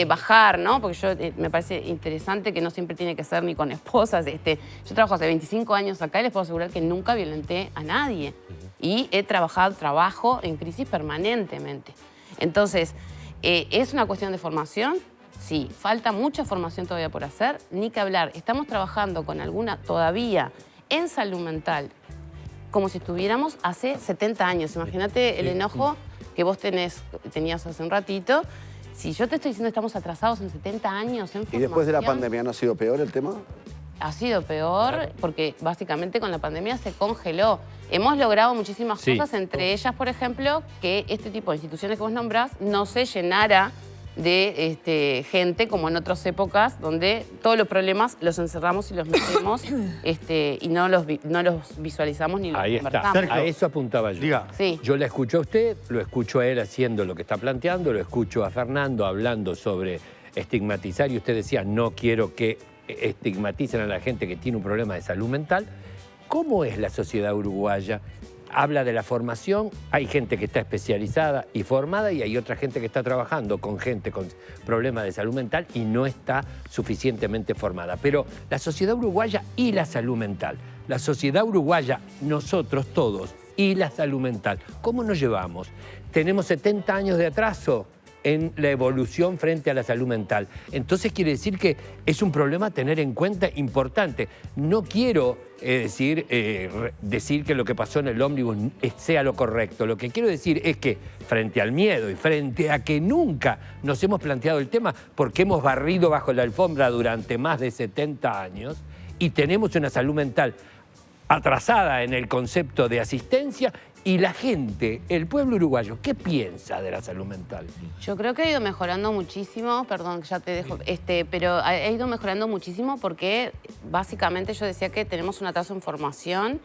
bajar, ¿no? Porque yo me parece interesante que no siempre tiene que ser ni con esposas. Yo trabajo hace 25 años acá y les puedo asegurar que nunca violenté a nadie. Y trabajo en crisis permanentemente. Entonces, ¿es una cuestión de formación? Sí, falta mucha formación todavía por hacer, ni que hablar. Estamos trabajando con alguna todavía en salud mental, como si estuviéramos hace 70 años. Imagínate el enojo que vos tenías hace un ratito. Si yo te estoy diciendo que estamos atrasados en 70 años en formación... ¿Y después de la pandemia no ha sido peor el tema? Ha sido peor porque básicamente con la pandemia se congeló. Hemos logrado muchísimas cosas, entre ellas, por ejemplo, que este tipo de instituciones que vos nombrás no se llenara de gente como en otras épocas, donde todos los problemas los encerramos y los metemos y no los visualizamos ni los conversamos. Ahí está, a eso apuntaba yo. Diga. Sí. Yo la escucho a usted, lo escucho a él haciendo lo que está planteando, lo escucho a Fernando hablando sobre estigmatizar, y usted decía, no quiero que estigmaticen a la gente que tiene un problema de salud mental. ¿Cómo es la sociedad uruguaya habla de la formación, hay gente que está especializada y formada y hay otra gente que está trabajando con gente con problemas de salud mental y no está suficientemente formada. Pero la sociedad uruguaya y la salud mental, la sociedad uruguaya, nosotros todos y la salud mental, ¿cómo nos llevamos? Tenemos 70 años de atraso en la evolución frente a la salud mental. Entonces quiere decir que es un problema a tener en cuenta importante. No quiero decir que lo que pasó en el ómnibus sea lo correcto. Lo que quiero decir es que frente al miedo y frente a que nunca nos hemos planteado el tema porque hemos barrido bajo la alfombra durante más de 70 años y tenemos una salud mental atrasada en el concepto de asistencia. Y la gente, el pueblo uruguayo, ¿qué piensa de la salud mental? Yo creo que ha ido mejorando muchísimo, perdón, ya te dejo, pero ha ido mejorando muchísimo porque básicamente yo decía que tenemos un atraso en formación,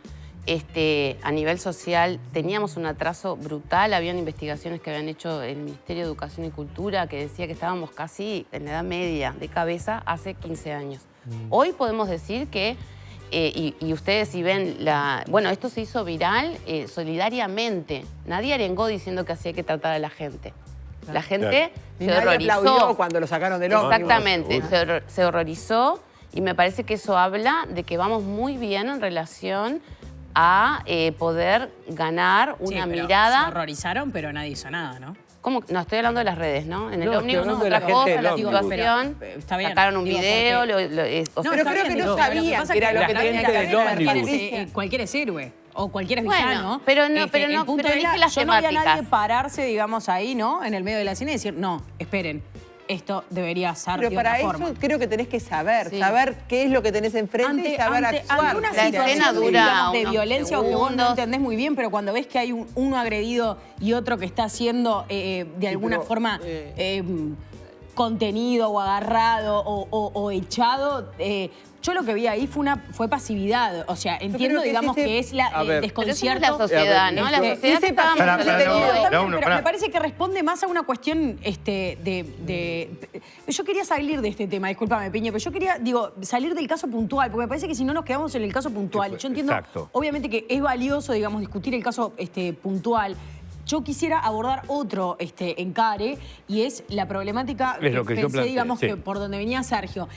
a nivel social teníamos un atraso brutal, habían investigaciones que habían hecho el Ministerio de Educación y Cultura que decía que estábamos casi en la edad media de cabeza hace 15 años. Hoy podemos decir que y ustedes si ven bueno, esto se hizo viral solidariamente. Nadie arengó diciendo que así hay que tratar a la gente. La gente se horrorizó. Aplaudió cuando lo sacaron del ómnibus. Exactamente, se horrorizó y me parece que eso habla de que vamos muy bien en relación a poder ganar una mirada. Se horrorizaron, pero nadie hizo nada, ¿no? ¿Cómo? No, estoy hablando de las redes, ¿no? En el No, ómnibus estoy es hablando de otra la gente cosa, la del ómnibus. situación, Está bien. sacaron un Digo, video, porque- pero creo que no sabían que era lo que tenían que hacer. Cualquiera es héroe. O cualquiera es Bueno, villano. pero no, pero el no, punto pero era, elige las yo no vi a temáticas. nadie pararse, digamos, ahí, ¿no? En el medio de la escena y decir, no, esperen, esto debería ser Pero de para otra eso forma. creo que tenés que saber, Sí. saber qué es lo que tenés enfrente y saber actuar. ante una La escena situación dura digamos, de unos violencia o que vos no segundos. entendés muy bien, pero cuando ves que hay uno agredido y otro que está siendo de alguna forma contenido o agarrado o echado, yo lo que vi ahí fue pasividad. O sea, entiendo, creo que digamos, ese- que es Pero eso desconcierto. es la sociedad, ¿no? La sociedad que estábamos Pará, hablando. Pero me parece que responde más a una cuestión Yo quería salir de este tema, discúlpame, Piña, pero yo quería, salir del caso puntual, porque me parece que si no nos quedamos en el caso puntual. Yo entiendo, Exacto. obviamente, que es valioso, digamos, discutir el caso puntual. Yo quisiera abordar otro encare y es la problemática Es lo que yo pensé, planteé, digamos, sí. que por donde venía Sergio.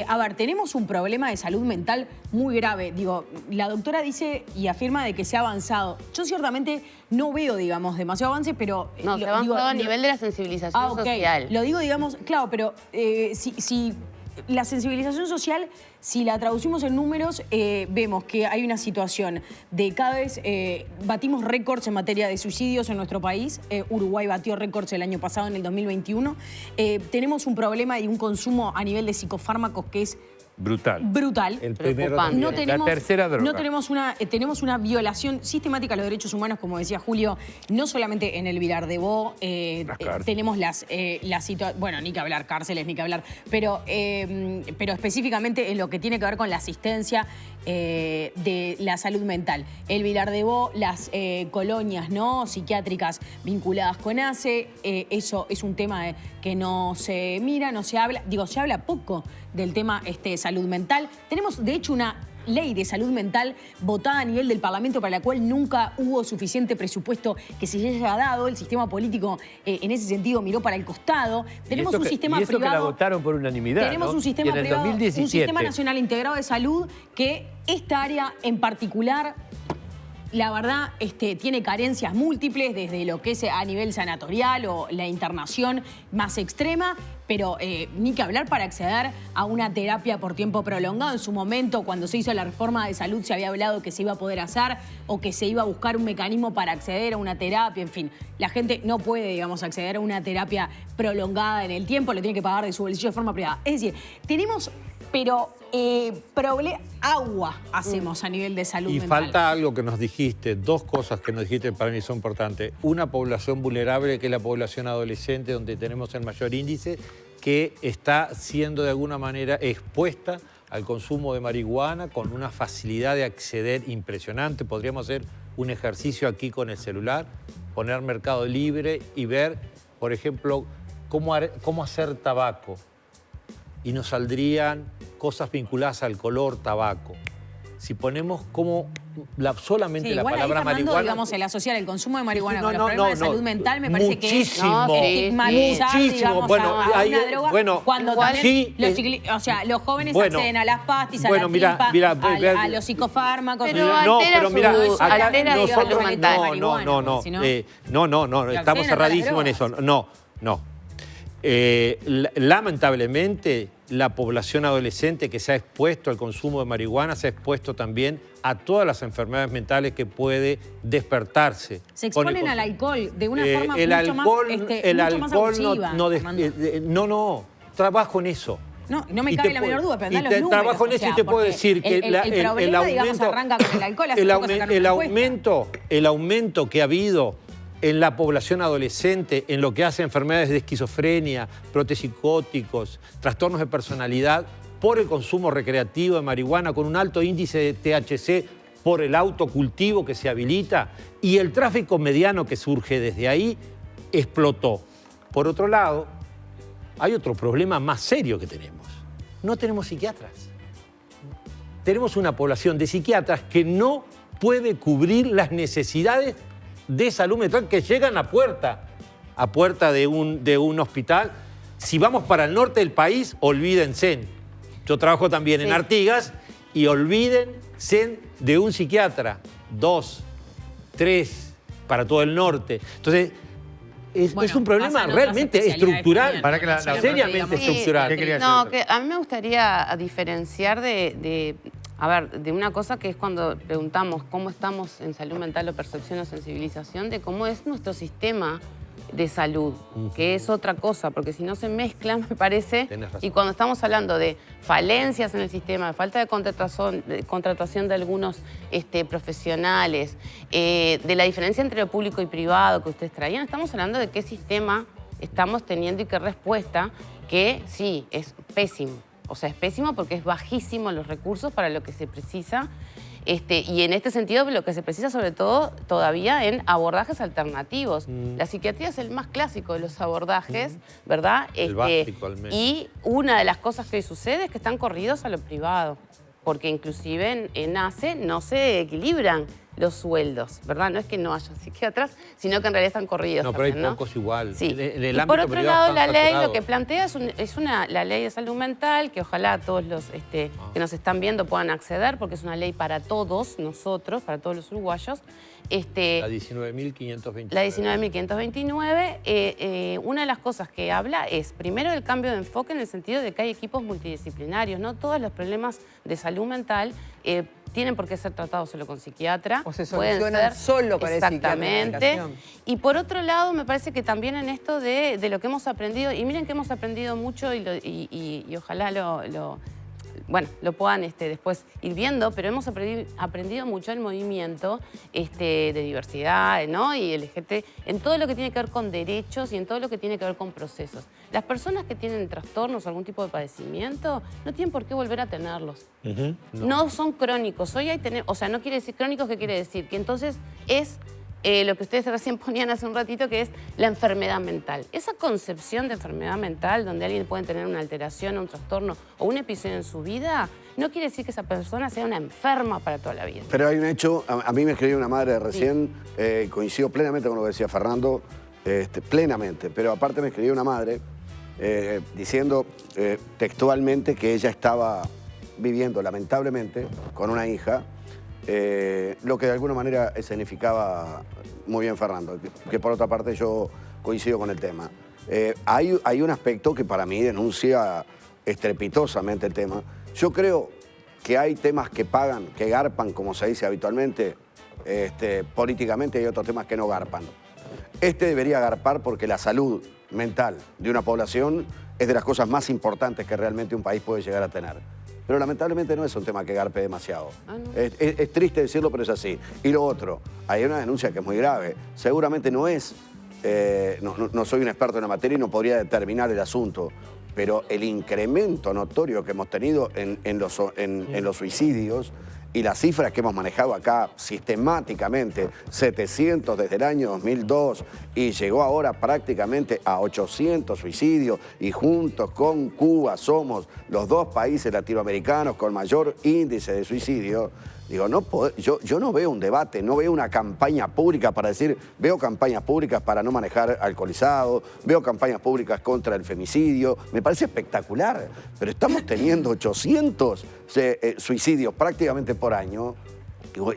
A ver, tenemos un problema de salud mental muy grave. Digo, la doctora dice y afirma de que se ha avanzado. Yo ciertamente no veo, digamos, demasiado avance, pero... No, se ha avanzado a nivel de la sensibilización social. Lo digo, digamos, claro, pero si la sensibilización social, si la traducimos en números, vemos que hay una situación de cada vez batimos récords en materia de suicidios en nuestro país. Uruguay batió récords el año pasado, en el 2021. Tenemos un problema y un consumo a nivel de psicofármacos que es brutal. El primero Preocupante. también. No tenemos, La tercera droga. No tenemos tenemos una violación sistemática de los derechos humanos, como decía Julio, no solamente en el Vilar de Bo, tenemos las situaciones, bueno, ni que hablar, cárceles, ni que hablar, pero específicamente en lo que tiene que ver con la asistencia de la salud mental. El Vilar de Bo, las colonias no psiquiátricas vinculadas con ACE, eso es un tema que no se mira, no se habla, se habla poco del tema salud mental. Tenemos, de hecho, una ley de salud mental votada a nivel del Parlamento para la cual nunca hubo suficiente presupuesto que se haya dado. El sistema político en ese sentido miró para el costado. Tenemos un sistema y eso privado. que la votaron por unanimidad, Tenemos ¿no? un sistema Y en el privado, 2017. un sistema nacional integrado de salud que esta área en particular, la verdad, tiene carencias múltiples desde lo que es a nivel sanatorial o la internación más extrema, pero ni que hablar para acceder a una terapia por tiempo prolongado. En su momento, cuando se hizo la reforma de salud, se había hablado que se iba a poder hacer o que se iba a buscar un mecanismo para acceder a una terapia. En fin, la gente no puede, digamos, acceder a una terapia prolongada en el tiempo, lo tiene que pagar de su bolsillo de forma privada. Es decir, tenemos, pero agua hacemos a nivel de salud Y mental. falta algo que nos dijiste, dos cosas que nos dijiste para mí son importantes. Una población vulnerable, que es la población adolescente, donde tenemos el mayor índice, que está siendo de alguna manera expuesta al consumo de marihuana con una facilidad de acceder impresionante. Podríamos hacer un ejercicio aquí con el celular, poner Mercado Libre y ver, por ejemplo, cómo hacer tabaco. Y nos saldrían cosas vinculadas al color tabaco. si ponemos como solamente Sí, la igual ahí, palabra Fernando, marihuana... digamos, el asociar el consumo de marihuana No, con los no, problemas no, de salud mental me parece muchísimo, que es estigmatizar, muchísimo. digamos, Bueno, a ahí- una droga bueno, cuando igual también sí, los jóvenes bueno, acceden a las pastis, a bueno, la mira, tripa, mira, a los psicofármacos. No, pero mira, acá altera, digamos, nosotros la calidad de no, marihuana, no, si no- estamos acceden a todas cerradísimos en las eso. No. Lamentablemente, la población adolescente que se ha expuesto al consumo de marihuana se ha expuesto también a todas las enfermedades mentales que puede despertarse. Se con el exponen al consumo. alcohol de una forma El mucho alcohol, más, el mucho más alcohol abusiva, no, trabajo en eso. No me Y cabe te la puedo- menor duda, pero y andá te los números. trabajo en o eso sea, y te puedo porque decir que el problema, digamos, arranca con el alcohol. Hace poco sacaron una encuesta. el aumento que ha habido en la población adolescente en lo que hace enfermedades de esquizofrenia, brotes psicóticos, trastornos de personalidad por el consumo recreativo de marihuana con un alto índice de THC por el autocultivo que se habilita y el tráfico mediano que surge desde ahí explotó. Por otro lado, hay otro problema más serio que tenemos. No tenemos psiquiatras. Tenemos una población de psiquiatras que no puede cubrir las necesidades de salud mental que llegan a puerta de un hospital. Si vamos para el norte del país, olvídense. Yo trabajo también en Artigas y olvídense de un psiquiatra. 2, 3 para todo el norte. Entonces, es un problema realmente estructural, seriamente estructural. No, que a mí me gustaría diferenciar de una cosa que es cuando preguntamos cómo estamos en salud mental o percepción o sensibilización, de cómo es nuestro sistema de salud, que es otra cosa, porque si no se mezclan, me parece, y cuando estamos hablando de falencias en el sistema, de falta de contratación de algunos profesionales, de la diferencia entre lo público y privado que ustedes traían, estamos hablando de qué sistema estamos teniendo y qué respuesta, que sí, es pésimo. O sea, es pésimo porque es bajísimo los recursos para lo que se precisa. Y en este sentido, lo que se precisa sobre todo todavía en abordajes alternativos. La psiquiatría es el más clásico de los abordajes, ¿verdad? El básico, al menos. Y una de las cosas que hoy sucede es que están corridos a lo privado, porque inclusive en ACE no se equilibran los sueldos, ¿verdad? No es que no haya psiquiatras, sino que en realidad están corridos. No, pero hay también, ¿no? pocos igual. Sí. En el Y ámbito por otro privado lado, están la ley saturados. lo que plantea es la ley de salud mental, que ojalá todos los que nos están viendo puedan acceder, porque es una ley para todos nosotros, para todos los uruguayos. La 19.529. La 19.529, una de las cosas que habla es, primero, el cambio de enfoque en el sentido de que hay equipos multidisciplinarios. No todos los problemas de salud mental tienen por qué ser tratados solo con psiquiatra. O se Pueden solucionan ser- solo con el psiquiatra de Exactamente. medicación. Y por otro lado, me parece que también en esto de lo que hemos aprendido, y miren que hemos aprendido mucho y ojalá lo puedan después ir viendo, pero hemos aprendido mucho el movimiento de diversidad, ¿no? Y LGT, en todo lo que tiene que ver con derechos y en todo lo que tiene que ver con procesos. Las personas que tienen trastornos o algún tipo de padecimiento no tienen por qué volver a tenerlos. No son crónicos. Hoy no quiere decir crónicos, ¿qué quiere decir? Que entonces es lo que ustedes recién ponían hace un ratito, que es la enfermedad mental. Esa concepción de enfermedad mental, donde alguien puede tener una alteración, un trastorno o un episodio en su vida, no quiere decir que esa persona sea una enferma para toda la vida. Pero hay un hecho, a mí me escribió una madre recién, coincido plenamente con lo que decía Fernando, plenamente, pero aparte me escribió una madre diciendo textualmente que ella estaba viviendo, lamentablemente, con una hija, lo que de alguna manera significaba muy bien Fernando, que por otra parte yo coincido con el tema. Hay un aspecto que para mí denuncia estrepitosamente el tema. Yo creo que hay temas que pagan, que garpan, como se dice habitualmente, políticamente, y hay otros temas que no garpan. Debería garpar porque la salud mental de una población es de las cosas más importantes que realmente un país puede llegar a tener. Pero lamentablemente no es un tema que garpe demasiado. Es triste decirlo, pero es así. Y lo otro, hay una denuncia que es muy grave. Seguramente no es, no soy un experto en la materia y no podría determinar el asunto, pero el incremento notorio que hemos tenido en los suicidios y las cifras que hemos manejado acá sistemáticamente, 700 desde el año 2002 y llegó ahora prácticamente a 800 suicidios y juntos con Cuba somos los 2 países latinoamericanos con mayor índice de suicidio. Digo, yo no veo un debate, no veo una campaña pública para decir, veo campañas públicas para no manejar alcoholizado, veo campañas públicas contra el femicidio, me parece espectacular, pero estamos teniendo 800 suicidios prácticamente por año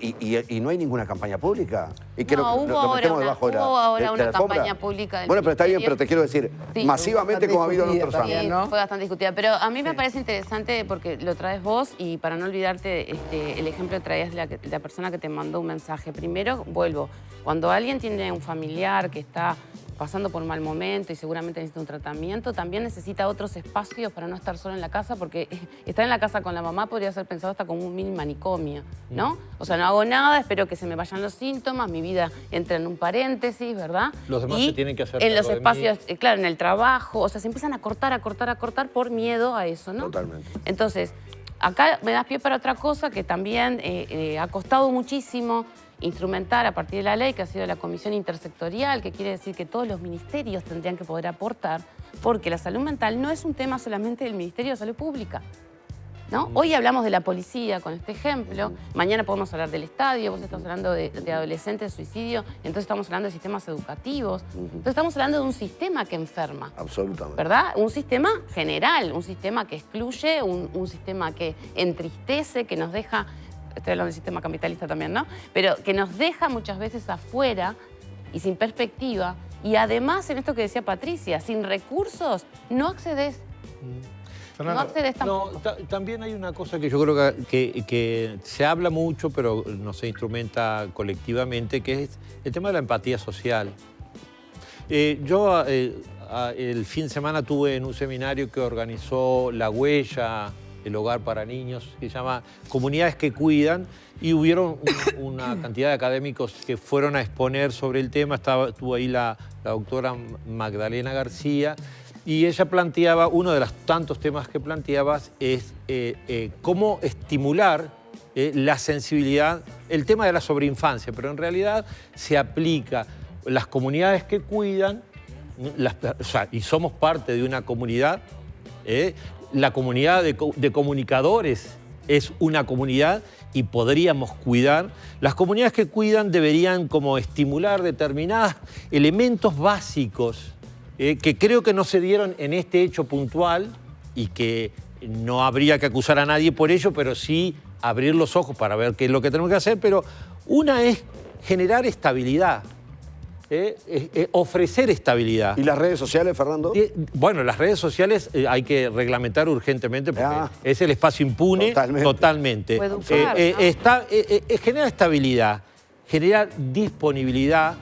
y no hay ninguna campaña pública. Y que no, lo metemos debajo de la ahora una alfombra. campaña pública del Bueno, pero está bien, ministerio. pero te quiero decir, Sí. masivamente como ha habido en otros años. Sí, fue bastante discutida. Pero a mí me parece interesante porque lo traes vos y para no olvidarte el ejemplo que traías de la persona que te mandó un mensaje. Primero, vuelvo, cuando alguien tiene un familiar que está pasando por un mal momento y seguramente necesita un tratamiento, también necesita otros espacios para no estar solo en la casa, porque estar en la casa con la mamá podría ser pensado hasta como un mini manicomio, ¿no? O sea, no hago nada, espero que se me vayan los síntomas, mi vida entra en un paréntesis, ¿verdad? Los demás se tienen que hacer en los cargo de espacios, claro, en el trabajo, o sea, se empiezan a cortar por miedo a eso, ¿no? Totalmente. Entonces, acá me das pie para otra cosa que también ha costado muchísimo instrumentar a partir de la ley, que ha sido la comisión intersectorial, que quiere decir que todos los ministerios tendrían que poder aportar, porque la salud mental no es un tema solamente del Ministerio de Salud Pública, ¿no? Hoy hablamos de la policía con este ejemplo, mañana podemos hablar del estadio, vos estás hablando de adolescentes, suicidio, entonces estamos hablando de sistemas educativos, entonces estamos hablando de un sistema que enferma. Absolutamente. ¿Verdad? Un sistema general, un sistema que excluye, un sistema que entristece, que nos deja... Estoy hablando del sistema capitalista también, ¿no? Pero que nos deja muchas veces afuera y sin perspectiva. Y además, en esto que decía Patricia, sin recursos no accedes. No accedes tampoco. No, también hay una cosa que yo creo que se habla mucho, pero no se instrumenta colectivamente, que es el tema de la empatía social. Yo el fin de semana tuve en un seminario que organizó La Huella, el hogar para niños, que se llama Comunidades que Cuidan, y hubieron una cantidad de académicos que fueron a exponer sobre el tema. Estuvo ahí la doctora Magdalena García, y ella planteaba, uno de los tantos temas que planteabas es cómo estimular la sensibilidad, el tema de la sobreinfancia, pero en realidad se aplica las comunidades que cuidan, y somos parte de una comunidad, la comunidad de comunicadores es una comunidad y podríamos cuidar. Las comunidades que cuidan deberían como estimular determinados elementos básicos que creo que no se dieron en este hecho puntual y que no habría que acusar a nadie por ello, pero sí abrir los ojos para ver qué es lo que tenemos que hacer. Pero una es generar estabilidad. Ofrecer estabilidad. ¿Y las redes sociales, Fernando? Bueno, las redes sociales hay que reglamentar urgentemente porque es el espacio impune totalmente. Genera estabilidad, genera disponibilidad,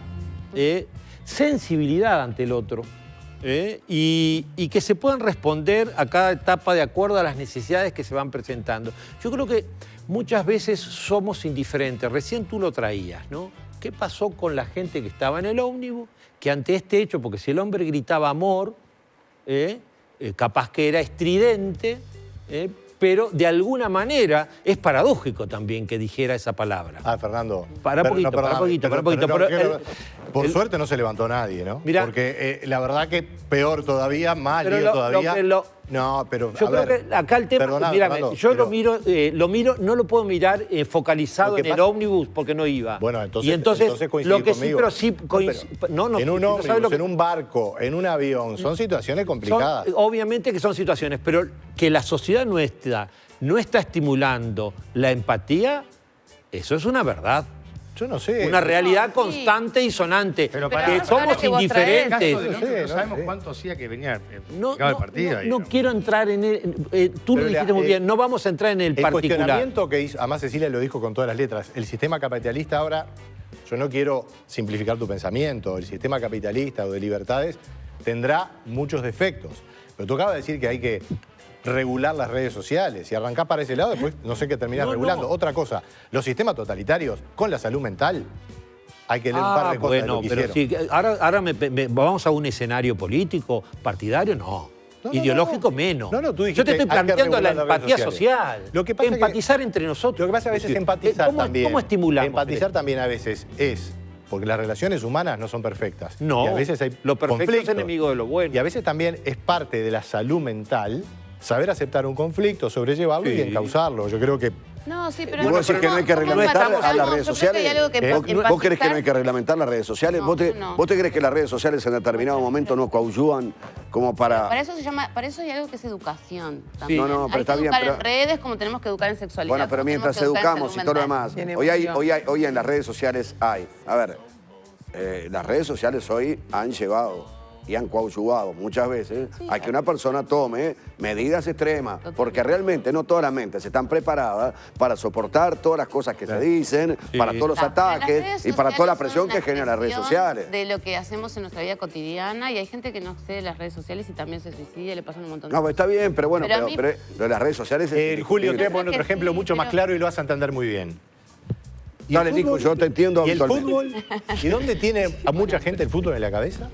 sensibilidad ante el otro y que se puedan responder a cada etapa de acuerdo a las necesidades que se van presentando. Yo creo que muchas veces somos indiferentes. Recién tú lo traías, ¿no? ¿Qué pasó con la gente que estaba en el ómnibus? Que ante este hecho, porque si el hombre gritaba amor, capaz que era estridente, pero de alguna manera es paradójico también que dijera esa palabra. Fernando. Para poquito. Por suerte no se levantó nadie, ¿no? Mirá, porque la verdad que peor todavía, más lío todavía. No, pero yo creo que acá el tema, mírame, yo lo miro, no lo puedo mirar focalizado en el ómnibus porque no iba. Bueno, entonces, y entonces lo que conmigo. Sí, pero sí en un ómnibus, en un barco, en un avión, son situaciones complicadas. Obviamente que son situaciones, pero que la sociedad nuestra no está estimulando la empatía, eso es una verdad. Yo no sé. Una realidad constante y sonante. Pero que somos indiferentes. No sabemos cuánto hacía que venía el partido. No quiero entrar en el... tú lo dijiste muy bien, no vamos a entrar en el particular. El cuestionamiento que hizo, además Cecilia lo dijo con todas las letras, el sistema capitalista ahora, yo no quiero simplificar tu pensamiento, el sistema capitalista o de libertades tendrá muchos defectos. Pero tú acabas de decir que hay que regular las redes sociales. Si arrancás para ese lado, después no sé qué terminás regulando. No. Otra cosa, los sistemas totalitarios con la salud mental, hay que leer un par de cosas de lo que pero hicieron. Sí, ahora vamos a un escenario político, partidario, no. Ideológico menos. No, tú dijiste, yo te estoy hay que planteando la regular las redes empatía social. Lo que pasa empatizar entre nosotros. Lo que pasa a veces es empatizar también. ¿Cómo estimulamos? Empatizar también a veces es... Porque las relaciones humanas no son perfectas. No, y a veces hay lo perfecto conflictos. es enemigo de lo bueno. Y a veces también es parte de la salud mental saber aceptar un conflicto, sobrellevarlo y encauzarlo. Yo creo que... No, sí, pero... ¿Y vos decís que no hay que reglamentar a las redes sociales? ¿Vos crees que no hay que reglamentar las redes sociales? ¿Vos te crees que las redes sociales en determinado momento no coadyuvan como para...? Para eso hay algo que es educación también. No, pero hay está que bien, educar pero... en redes como tenemos que educar en sexualidad. Bueno, pero mientras educamos y todo lo demás, hoy en las redes sociales hay... A ver, las redes sociales hoy han llevado y han coadyuvado muchas veces a que una persona tome medidas extremas, porque realmente no todas las mentes están preparadas para soportar todas las cosas que se dicen, para todos los ataques y para toda la presión que generan las redes sociales. De lo que hacemos en nuestra vida cotidiana, y hay gente que no accede a las redes sociales y también se suicida y le pasan un montón de No, cosas. está bien, pero bueno, pero lo de las redes sociales es... Julio, te voy a poner otro ejemplo mucho más claro y lo vas a entender muy bien. Dale, Nico, yo te entiendo ¿Y el habitualmente. fútbol? ¿Y dónde tiene a mucha gente el fútbol en la cabeza?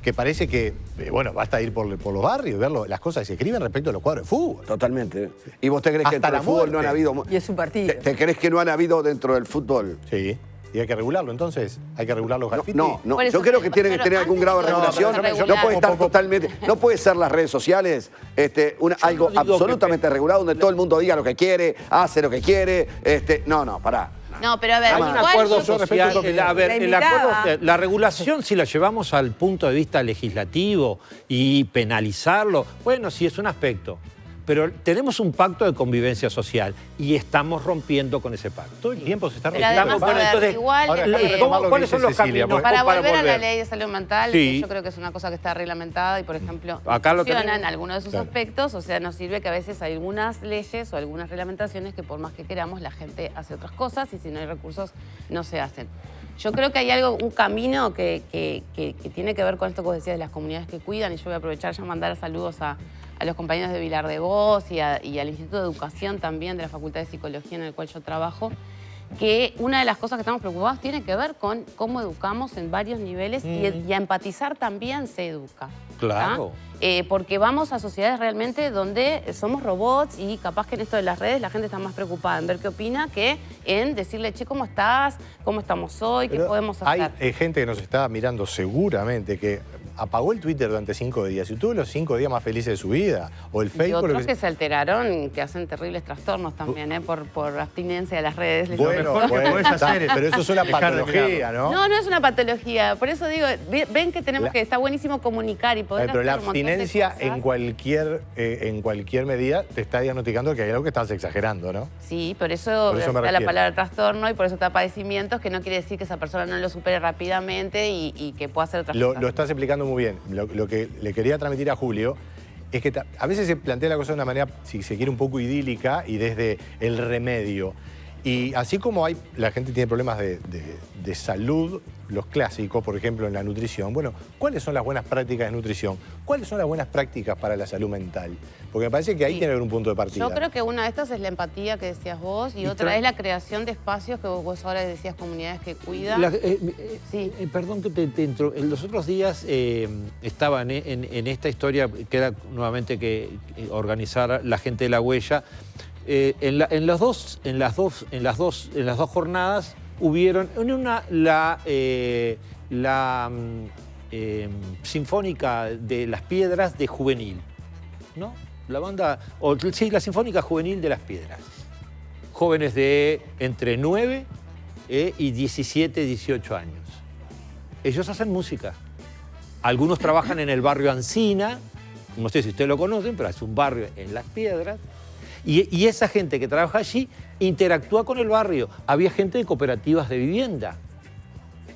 Que parece que, bueno, basta ir por los barrios y ver las cosas que se escriben respecto a los cuadros de fútbol. Totalmente. ¿Y vos te crees que Hasta dentro del la fútbol no han muerte. habido... Y es un partido. ¿Te crees que no han habido dentro del fútbol? Sí. Y hay que regularlo, entonces. Hay que regular los grafitis. No, yo creo que tiene que tener algún grado de regulación. No puede estar totalmente... No puede ser las redes sociales algo absolutamente regulado donde todo el mundo diga lo que quiere, hace lo que quiere. No, pará. No, pero a ver, Hay un igual acuerdo yo- social. La invitada. La regulación, si la llevamos al punto de vista legislativo y penalizarlo, bueno, sí es un aspecto. Pero tenemos un pacto de convivencia social y estamos rompiendo con ese pacto. Todo el tiempo se está Pero además, a ver, igual, ¿cuáles son los caminos para para volver a la volver? ley de salud mental, Sí. que yo creo que es una cosa que está reglamentada y, por ejemplo, Acá lo funciona tenemos. en algunos de sus Claro. aspectos. O sea, nos sirve que a veces hay algunas leyes o algunas reglamentaciones que por más que queramos, la gente hace otras cosas y si no hay recursos, no se hacen. Yo creo que hay un camino que tiene que ver con esto que vos decías de las comunidades que cuidan, y yo voy a aprovechar ya mandar saludos a los compañeros de Vilar de Voz y al Instituto de Educación también de la Facultad de Psicología en el cual yo trabajo, que una de las cosas que estamos preocupados tiene que ver con cómo educamos en varios niveles y a empatizar también se educa. Claro. Porque vamos a sociedades realmente donde somos robots y capaz que en esto de las redes la gente está más preocupada en ver qué opina que en decirle, che, ¿cómo estás? ¿Cómo estamos hoy? ¿Qué podemos hacer? Hay gente que nos está mirando seguramente que apagó el Twitter durante 5 días y tuvo los 5 días más felices de su vida. O el Y Facebook. otros que se alteraron, que hacen terribles trastornos también, por abstinencia de las redes. Les Bueno, digo. pero eso es una patología, ¿no? No, no es una patología. Por eso digo, ven que tenemos que, está buenísimo comunicar y poder Pero la hacer un montón de abstinencia cosas. en cualquier medida te está diagnosticando que hay algo que estás exagerando, ¿no? Sí, por eso me está la refiero. palabra trastorno y por eso está padecimientos, que no quiere decir que esa persona no lo supere rápidamente y que pueda hacer otras cosas. Lo estás explicando muy bien. Lo que le quería transmitir a Julio es que a veces se plantea la cosa de una manera, si se quiere, un poco idílica y desde el remedio. Y así como la gente tiene problemas de salud, los clásicos, por ejemplo, en la nutrición, bueno, ¿cuáles son las buenas prácticas de nutrición? ¿Cuáles son las buenas prácticas para la salud mental? Porque me parece que ahí tiene que haber un punto de partida. Yo creo que una de estas es la empatía que decías vos y otra es la creación de espacios que vos ahora decías, comunidades que cuidan. Perdón que te entro. Los otros días estaba en esta historia que era nuevamente que organizar la gente de La Huella. En las dos jornadas hubieron en una la Sinfónica de las Piedras de Juvenil, ¿no? La banda, la Sinfónica Juvenil de las Piedras. Jóvenes de entre 9 y 17, 18 años. Ellos hacen música. Algunos trabajan en el barrio Ancina, no sé si ustedes lo conocen, pero es un barrio en Las Piedras. Y esa gente que trabaja allí interactúa con el barrio. Había gente de cooperativas de vivienda.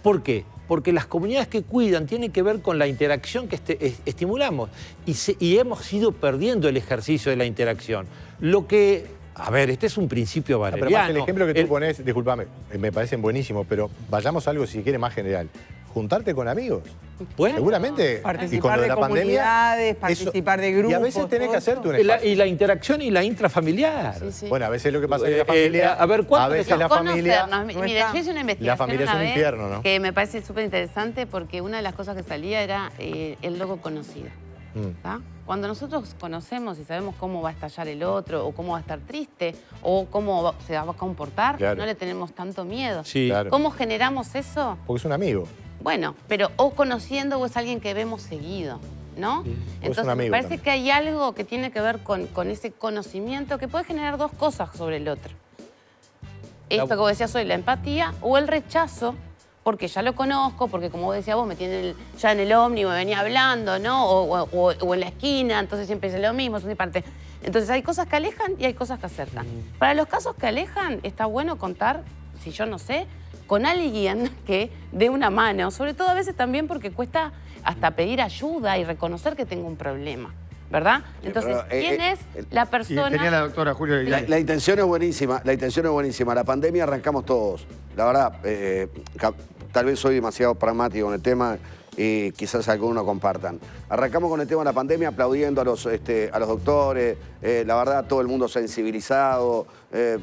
¿Por qué? Porque las comunidades que cuidan tienen que ver con la interacción que estimulamos. Y hemos ido perdiendo el ejercicio de la interacción. Lo que... A ver, este es un principio Pero valeriano. más el ejemplo que tú pones, discúlpame, me parecen buenísimos, pero vayamos a algo, si quiere, más general. Juntarte con amigos. Bueno, seguramente. Y con Participar lo de la pandemia. comunidades, participar de grupos. Y a veces tenés que hacerte un Y espacio. la interacción y la intrafamiliar. Bueno, a veces lo que pasa es que la familia. a ver, ¿cuánto a veces la familia. Conocernos. Mira, yo hice una investigación La familia es una un vez infierno, ¿no? que me parece súper interesante porque una de las cosas que salía era el logo conocido. ¿tá? Cuando nosotros conocemos y sabemos cómo va a estallar el otro, o cómo va a estar triste, o cómo se va a comportar, no le tenemos tanto miedo. Sí. Claro. ¿Cómo generamos eso? Porque es un amigo. Bueno, pero o conociendo o es alguien que vemos seguido, ¿no? Sí. Entonces me parece que hay algo que tiene que ver con ese conocimiento que puede generar dos cosas sobre el otro. Esto que vos decías hoy, la empatía o el rechazo, porque ya lo conozco, porque como vos decías vos, me tiene ya en el ómnibus, me venía hablando, ¿no? O en la esquina, entonces siempre es lo mismo, son parte. Entonces hay cosas que alejan y hay cosas que acercan. Para los casos que alejan, está bueno contar, si yo no sé, con alguien que dé una mano, sobre todo a veces también porque cuesta hasta pedir ayuda y reconocer que tengo un problema, ¿verdad? Entonces, ¿quién es la persona? Tenía la doctora Julia. La intención es buenísima, La pandemia arrancamos todos. La verdad, tal vez soy demasiado pragmático en el tema y quizás algunos compartan. Arrancamos con el tema de la pandemia aplaudiendo a los doctores, la verdad todo el mundo sensibilizado,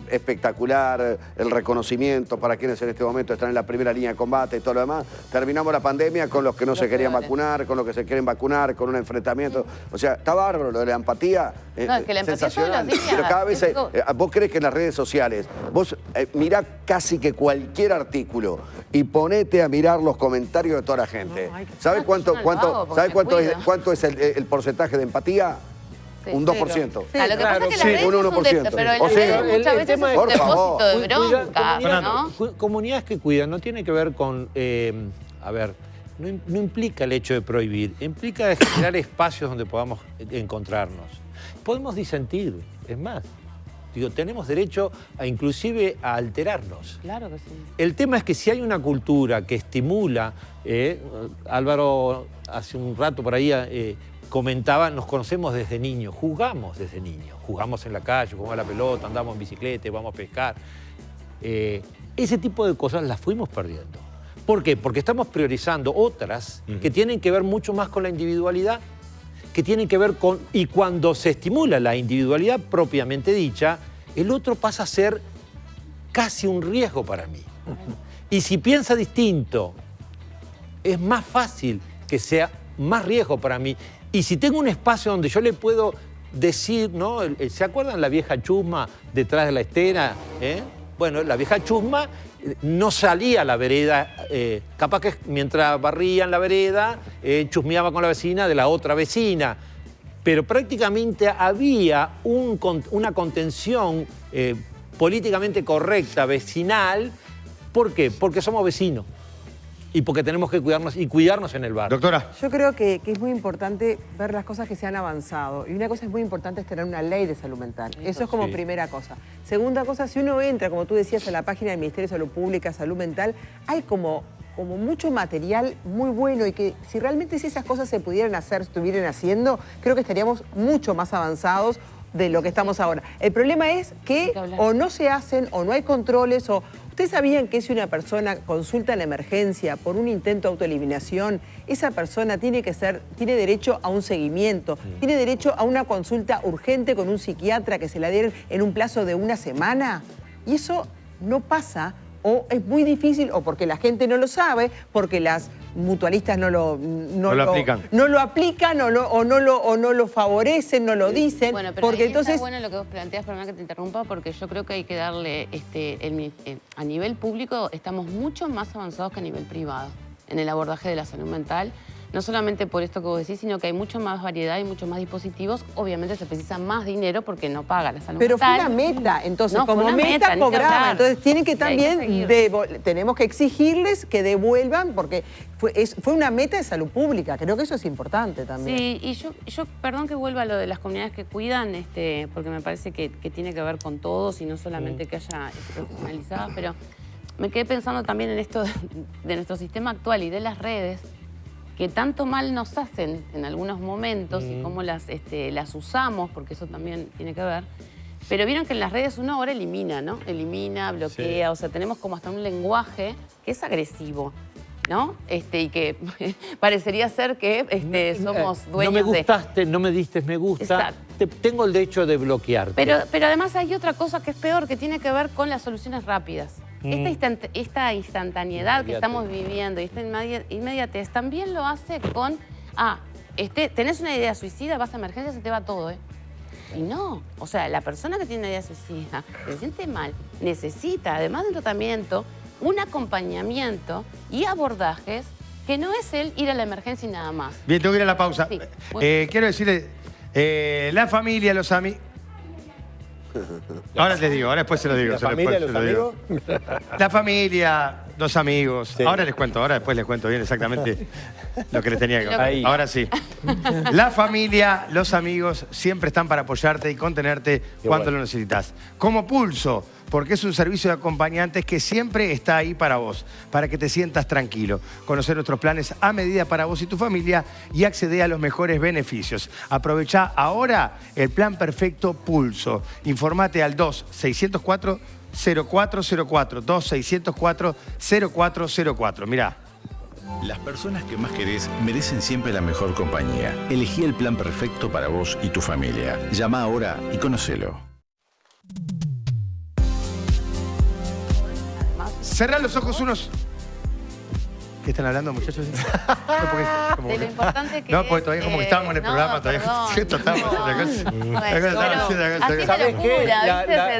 espectacular, el reconocimiento para quienes en este momento están en la primera línea de combate y todo lo demás. Terminamos la pandemia con los que no se querían vacunar, con los que se quieren vacunar, con un enfrentamiento. O sea, está bárbaro lo de la empatía. No, es que la empatía sensacional. todos los días. Pero cada vez, vos crees que en las redes sociales, vos mirá casi que cualquier artículo y ponete a mirar los comentarios de toda la gente. ¿Sabes cuánto es el porcentaje de empatía? Sí, un 2%. Sí, lo que pasa es que las redes un 1%. Pero muchas veces es un depósito de bronca, ¿no? Comunidades que cuidan no tiene que ver con, no implica el hecho de prohibir, implica generar espacios donde podamos encontrarnos. Podemos disentir, es más. Digo, tenemos derecho inclusive a alterarnos. Claro que sí. El tema es que si hay una cultura que estimula, Álvaro hace un rato por ahí comentaba, nos conocemos desde niños, jugamos desde niños, jugamos en la calle, jugamos a la pelota, andamos en bicicleta, vamos a pescar. Ese tipo de cosas las fuimos perdiendo. ¿Por qué? Porque estamos priorizando otras que tienen que ver mucho más con la individualidad, que tienen que ver con... Y cuando se estimula la individualidad propiamente dicha, el otro pasa a ser casi un riesgo para mí. Y si piensa distinto, es más fácil que sea más riesgo para mí. Y si tengo un espacio donde yo le puedo decir, ¿no? ¿Se acuerdan la vieja chusma detrás de la estera? Bueno, la vieja chusma no salía a la vereda, capaz que mientras barrían la vereda, chusmeaba con la vecina de la otra vecina. Pero prácticamente había una contención políticamente correcta, vecinal. ¿Por qué? Porque somos vecinos. Y porque tenemos que cuidarnos en el barrio. Doctora. Yo creo que es muy importante ver las cosas que se han avanzado. Y una cosa es muy importante es tener una ley de salud mental. Eso es como primera cosa. Segunda cosa, si uno entra, como tú decías, a la página del Ministerio de Salud Pública, Salud Mental, hay como mucho material muy bueno y que si realmente esas cosas se pudieran hacer, se estuvieran haciendo, creo que estaríamos mucho más avanzados de lo que estamos ahora. El problema es que o no se hacen o no hay controles o... ¿Ustedes sabían que si una persona consulta en la emergencia por un intento de autoeliminación, esa persona tiene derecho a un seguimiento, tiene derecho a una consulta urgente con un psiquiatra que se la den en un plazo de una semana? Y eso no pasa, o es muy difícil, o porque la gente no lo sabe, porque las mutualistas no lo aplican o no lo favorecen, no lo dicen. Bueno, pero porque entonces está bueno lo que vos planteas, perdona que te interrumpa, porque yo creo que hay que darle, a nivel público estamos mucho más avanzados que a nivel privado en el abordaje de la salud mental. No solamente por esto que vos decís, sino que hay mucho más variedad y muchos más dispositivos. Obviamente se precisa más dinero porque no paga la salud mental. Pero fue una meta, entonces como meta cobraba. Entonces tienen que también, tenemos que exigirles que devuelvan porque fue una meta de salud pública. Creo que eso es importante también. Sí, y yo perdón que vuelva a lo de las comunidades que cuidan, porque me parece que tiene que ver con todos y no solamente que haya profesionalizadas, pero me quedé pensando también en esto de nuestro sistema actual y de las redes, que tanto mal nos hacen en algunos momentos y cómo las usamos, porque eso también tiene que ver. Pero vieron que en las redes uno ahora elimina, ¿no? Elimina, bloquea, o sea, tenemos como hasta un lenguaje que es agresivo, ¿no? Y que parecería ser que somos dueños de... No me gustaste, no me diste me gusta, tengo el derecho de bloquearte. Pero además hay otra cosa que es peor, que tiene que ver con las soluciones rápidas. Esta instantaneidad que estamos viviendo y esta inmediatez también lo hace con, tenés una idea suicida, vas a emergencia, se te va todo, ¿eh? Y no, o sea, la persona que tiene una idea suicida, que se siente mal, necesita, además de un tratamiento, un acompañamiento y abordajes que no es el ir a la emergencia y nada más. Bien, tengo que ir a la pausa. Sí, quiero decirle, la familia, los amigos... Ahora les digo, ahora después se lo digo. ¿La familia, los amigos? La familia, los amigos. Sí. Ahora les cuento, ahora después les cuento bien exactamente lo que les tenía que contar. Ahora sí. La familia, los amigos siempre están para apoyarte y contenerte cuando lo necesitas. Como Pulso, porque es un servicio de acompañantes que siempre está ahí para vos, para que te sientas tranquilo. Conocer nuestros planes a medida para vos y tu familia y acceder a los mejores beneficios. Aprovechá ahora el plan perfecto Pulso. Informate al 2604 0404, 2604 0404. Mirá. Las personas que más querés merecen siempre la mejor compañía. Elegí el plan perfecto para vos y tu familia. Llama ahora y conocelo. Cerrá los ojos unos... ¿Qué están hablando, muchachos? De lo importante que no, porque todavía como que estábamos en el programa, todavía estábamos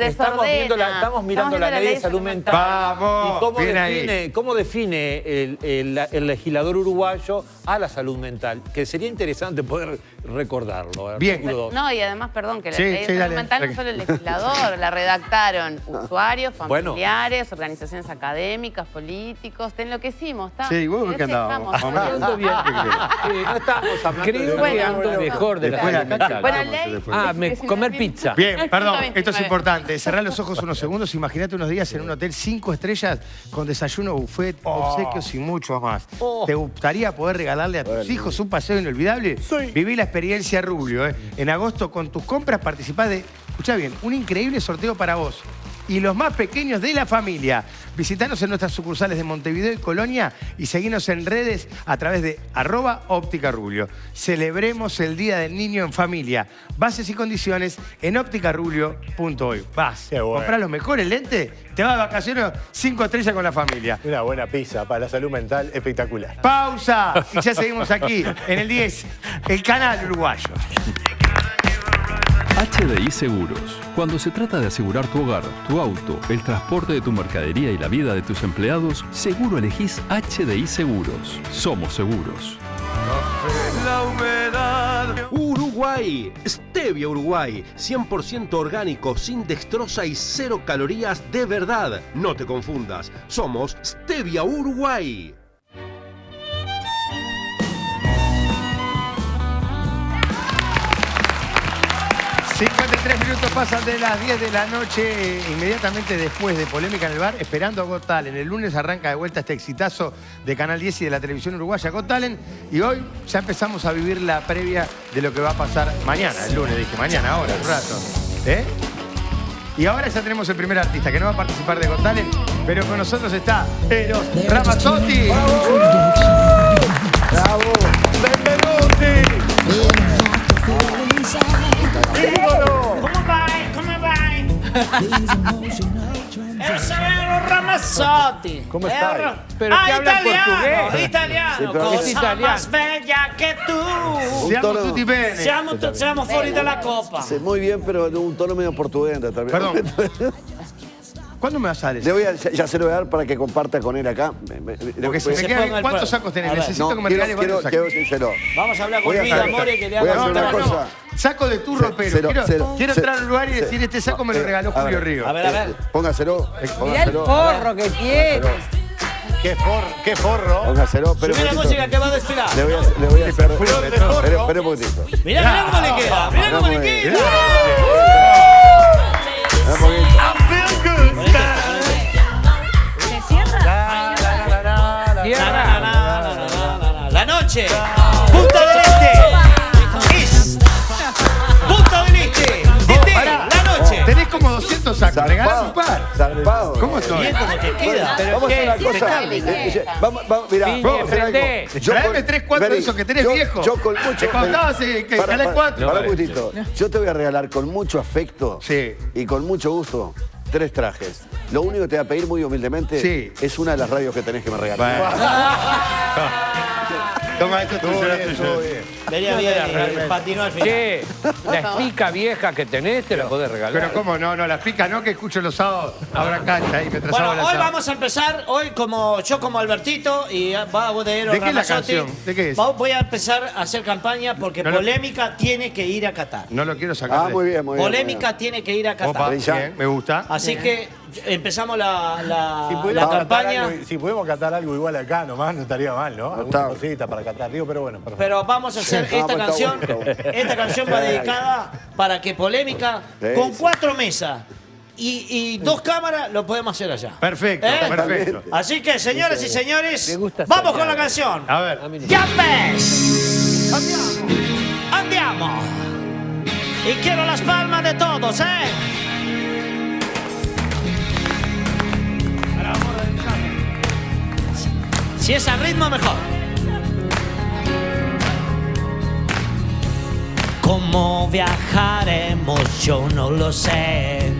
estamos mirando la ley de salud mental. Vamos, ¿Y cómo define el legislador uruguayo a la salud mental? Que sería interesante poder recordarlo. Bien. No, y además, perdón, que la ley de salud mental no solo el legislador, la redactaron usuarios, familiares, organizaciones académicas, políticos, te enloquecimos. Sí, vos que andabas. No estamos hablando creo que ando mejor de la salud mental. Comer pizza. Bien, perdón, esto es importante. Cerrá los ojos unos segundos. Imagínate unos días en un hotel 5 estrellas con desayuno, buffet, obsequios y mucho más. ¿Te gustaría poder regalarle a tus hijos un paseo inolvidable? Sí. Viví la experiencia Rubio. En agosto, con tus compras, participás de, escuchá bien, un increíble sorteo para vos y los más pequeños de la familia. Visitanos en nuestras sucursales de Montevideo y Colonia y seguinos en redes a través de @ópticarubio. Celebremos el Día del Niño en familia. Bases y condiciones en ópticarubio.hoy. Vas, comprás los mejores lentes, te vas de vacaciones 5 estrellas con la familia. Una buena pizza para la salud mental espectacular. Pausa y ya seguimos aquí en el 10, el canal uruguayo. HDI Seguros. Cuando se trata de asegurar tu hogar, tu auto, el transporte de tu mercadería y la vida de tus empleados, seguro elegís HDI Seguros. Somos seguros. La humedad. Uruguay. Stevia Uruguay. 100% orgánico, sin dextrosa y 0 calorías de verdad. No te confundas. Somos Stevia Uruguay. 53 minutos pasan de las 10 de la noche, inmediatamente después de Polémica en el Bar, esperando a Got Talent. El lunes arranca de vuelta este exitazo de Canal 10 y de la televisión uruguaya, Got Talent. Y hoy ya empezamos a vivir la previa de lo que va a pasar mañana, el lunes, dije, mañana, ahora, un rato. Y ahora ya tenemos el primer artista que no va a participar de Got Talent, pero con nosotros está Eros Ramazzotti. ¡Bravo! ¡Bravo! ¡Benvenuti! ¿Cómo va? ¿Cómo va? Es Eros Ramazzotti. ¿Cómo está? ¿Pero qué habla portugués? Italiano. Sí, Cosa es italiano. más bella que tú. Siamo tutti bene. Siamo fuori dalla copa. Sí, muy bien, pero en un tono medio portugués. Perdón. ¿Cuándo me vas a dar eso? Ya se lo voy a dar para que comparta con él acá. Porque se me queda bien. ¿Cuántos sacos tenés? Necesito que me regales varios sacos. Quiero decírselo. Vamos a hablar con Vida More que le haga una cosa. Saco de turro, pero quiero entrar a un lugar y decir, este saco me lo regaló Julio Río. A ver. Póngaselo. Mirá el forro que tiene. Qué forro. Póngaselo. Subí la música que va a desfilar. Le voy a hacer. Espera un poquitito. Mirá cómo le queda. Mirá cómo le queda. ¿Se cierra? La noche. Punta del Este. Punta del Este. La noche. Tenés como 200 sacos. Regalás un par. Zarpado. ¿Cómo estoy? Bien cómo te queda. Vamos a hacer una cosa. Vamos, mirá. Vamos a hacer algo. Traeme 3, 4 de esos que tenés, viejo. Yo con mucho... Te contabas que jalé 4. Para un minutito. Yo te voy a regalar con mucho afecto y con mucho gusto 3 trajes. Lo único que te voy a pedir muy humildemente es una de las radios que tenés que me regalar. Toma, esto tú, Estuvo bien. Venía bien, patinó al final. Che, la espica vieja que tenés te la podés regalar. Pero cómo no, las picas no, que escucho los sábados ahora cancha ahí mientras Bueno, hago la hoy asado. vamos a empezar, yo como Albertito y va a poder ¿De qué es la canción? ¿De qué es? Voy a empezar a hacer campaña porque No lo- Polémica tiene que ir a Qatar. No lo quiero sacar. Ah, muy bien, muy bien. Polémica tiene que ir a Qatar. Opa, bien, me gusta. Así que empezamos la Si pudiéramos catar campaña. algo- si podemos catar algo igual acá nomás, no estaría mal, ¿no? Alguna cosita para catar, digo, pero bueno. perfecto. Pero vamos a hacer esta pues, canción. está bueno. Esta canción va dedicada para que Polémica, Sí, con sí. 4 mesas y 2 cámaras, lo podemos hacer allá. Perfecto, perfecto. Así que, señores y señores, vamos con la canción. A ver. ¡Llames! Andiamo. Y quiero las palmas de todos, Si es al ritmo, mejor. ¿Cómo viajaremos? Yo no lo sé.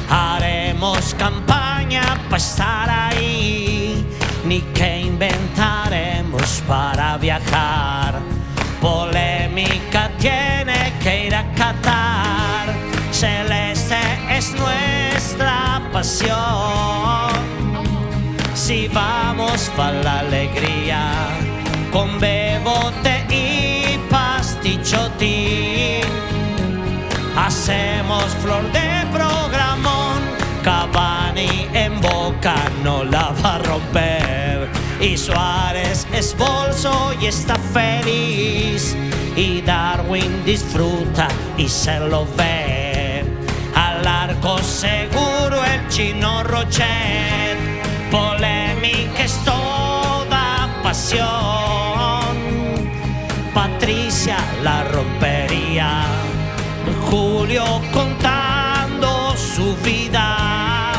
Haremos campaña para estar ahí. Ni qué inventaremos para viajar. Polémica tiene que ir a Qatar. Celeste es nuestra pasión. Si vamos pa' la alegría, con bebote y pastichotín, hacemos flor de programón. Cavani en Boca no la va a romper, y Suárez es bolso y está feliz, y Darwin disfruta y se lo ve. Al arco seguro el Chino Rochet. Polémica es toda pasión. Patricia la rompería. Julio contando su vida.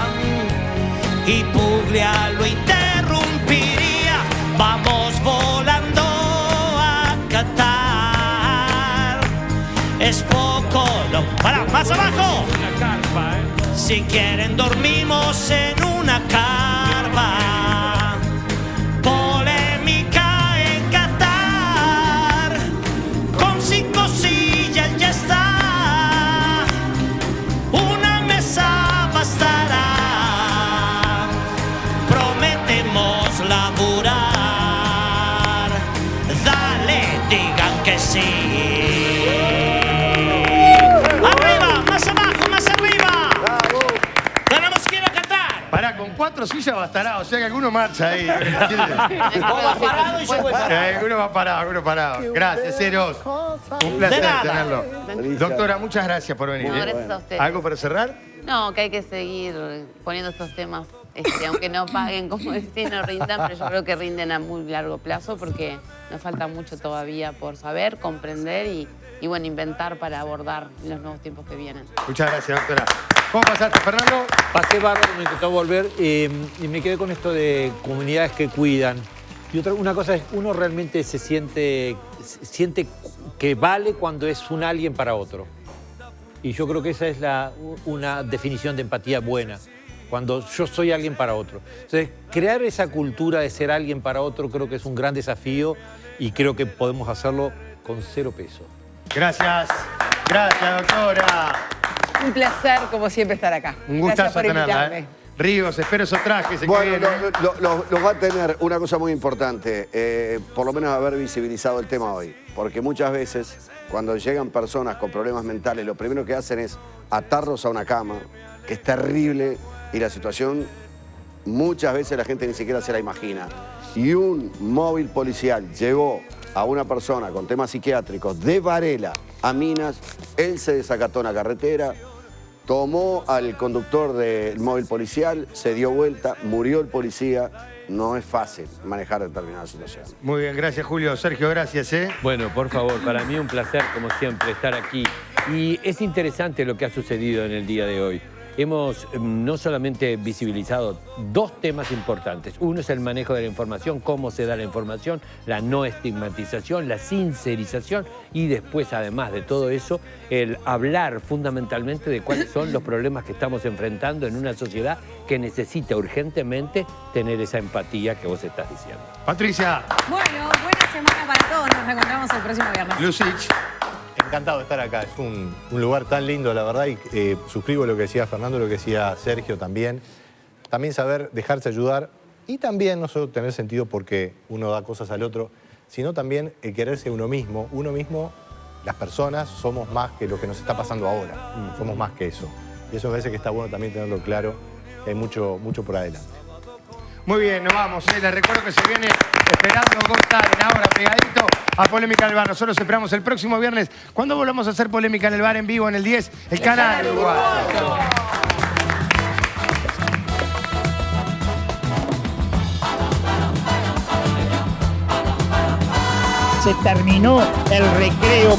Y Puglia lo interrumpiría. Vamos volando a Qatar. Es poco, no, para, más abajo. Una carpa, Si quieren dormimos en una carpa. Polémica en Qatar. Con 5 sillas ya está. Una mesa bastará. Prometemos laburar. Dale, digan que sí. Arriba, más abajo, más arriba. Tenemos que ir a Qatar. Pará, con 4 sillas bastará, o sea que alguno marcha ahí. Vos vas parado y yo voy parado. Alguno va parado, alguno parado. Gracias, Eros. Un placer De nada. tenerlo. Doctora, muchas gracias por venir. No, gracias a ustedes. ¿Algo para cerrar? No, que hay que seguir poniendo estos temas, aunque no paguen, como decís, no rindan, pero yo creo que rinden a muy largo plazo porque nos falta mucho todavía por saber, comprender y bueno, inventar para abordar los nuevos tiempos que vienen. Muchas gracias, doctora. ¿Cómo pasaste, Fernando? Pasé bárbaro, me intentó volver y me quedé con esto de comunidades que cuidan. Y una cosa es, uno realmente se siente que vale cuando es un alguien para otro. Y yo creo que esa es una definición de empatía buena, cuando yo soy alguien para otro. Entonces, crear esa cultura de ser alguien para otro creo que es un gran desafío y creo que podemos hacerlo con 0 pesos. Gracias. Gracias, doctora. Un placer, como siempre, estar acá. Un Gracias gustazo por tenerla, invitarme. Ríos, espero esos trajes. Bueno, lo va a tener una cosa muy importante, por lo menos haber visibilizado el tema hoy. Porque muchas veces, cuando llegan personas con problemas mentales, lo primero que hacen es atarlos a una cama, que es terrible, y la situación muchas veces la gente ni siquiera se la imagina. Y un móvil policial llevó a una persona con temas psiquiátricos de Varela a Minas, él se desacató en la carretera, tomó al conductor del móvil policial, se dio vuelta, murió el policía. No es fácil manejar determinada situación. Muy bien, gracias, Julio. Sergio, gracias, Bueno, por favor, para mí un placer, como siempre, estar aquí. Y es interesante lo que ha sucedido en el día de hoy. hemos no solamente visibilizado dos temas importantes. Uno es el manejo de la información, cómo se da la información, la no estigmatización, la sincerización y después, además de todo eso, el hablar fundamentalmente de cuáles son los problemas que estamos enfrentando en una sociedad que necesita urgentemente tener esa empatía que vos estás diciendo. Patricia. Bueno, buena semana para todos. Nos reencontramos el próximo viernes. Lucich. Encantado de estar acá, es un lugar tan lindo, la verdad, y suscribo lo que decía Fernando, lo que decía Sergio también. También saber dejarse ayudar y también no solo tener sentido porque uno da cosas al otro, sino también el quererse uno mismo. Uno mismo, las personas, somos más que lo que nos está pasando ahora. Somos más que eso. Y eso me parece que está bueno también tenerlo claro, que hay mucho por adelante. Muy bien, nos vamos. Les recuerdo que se viene esperando Got Talent ahora pegadito a Polémica en el Bar. Nosotros esperamos el próximo viernes cuando volvamos a hacer Polémica en el Bar en vivo en el 10, el canal uruguayo. Se terminó el recreo.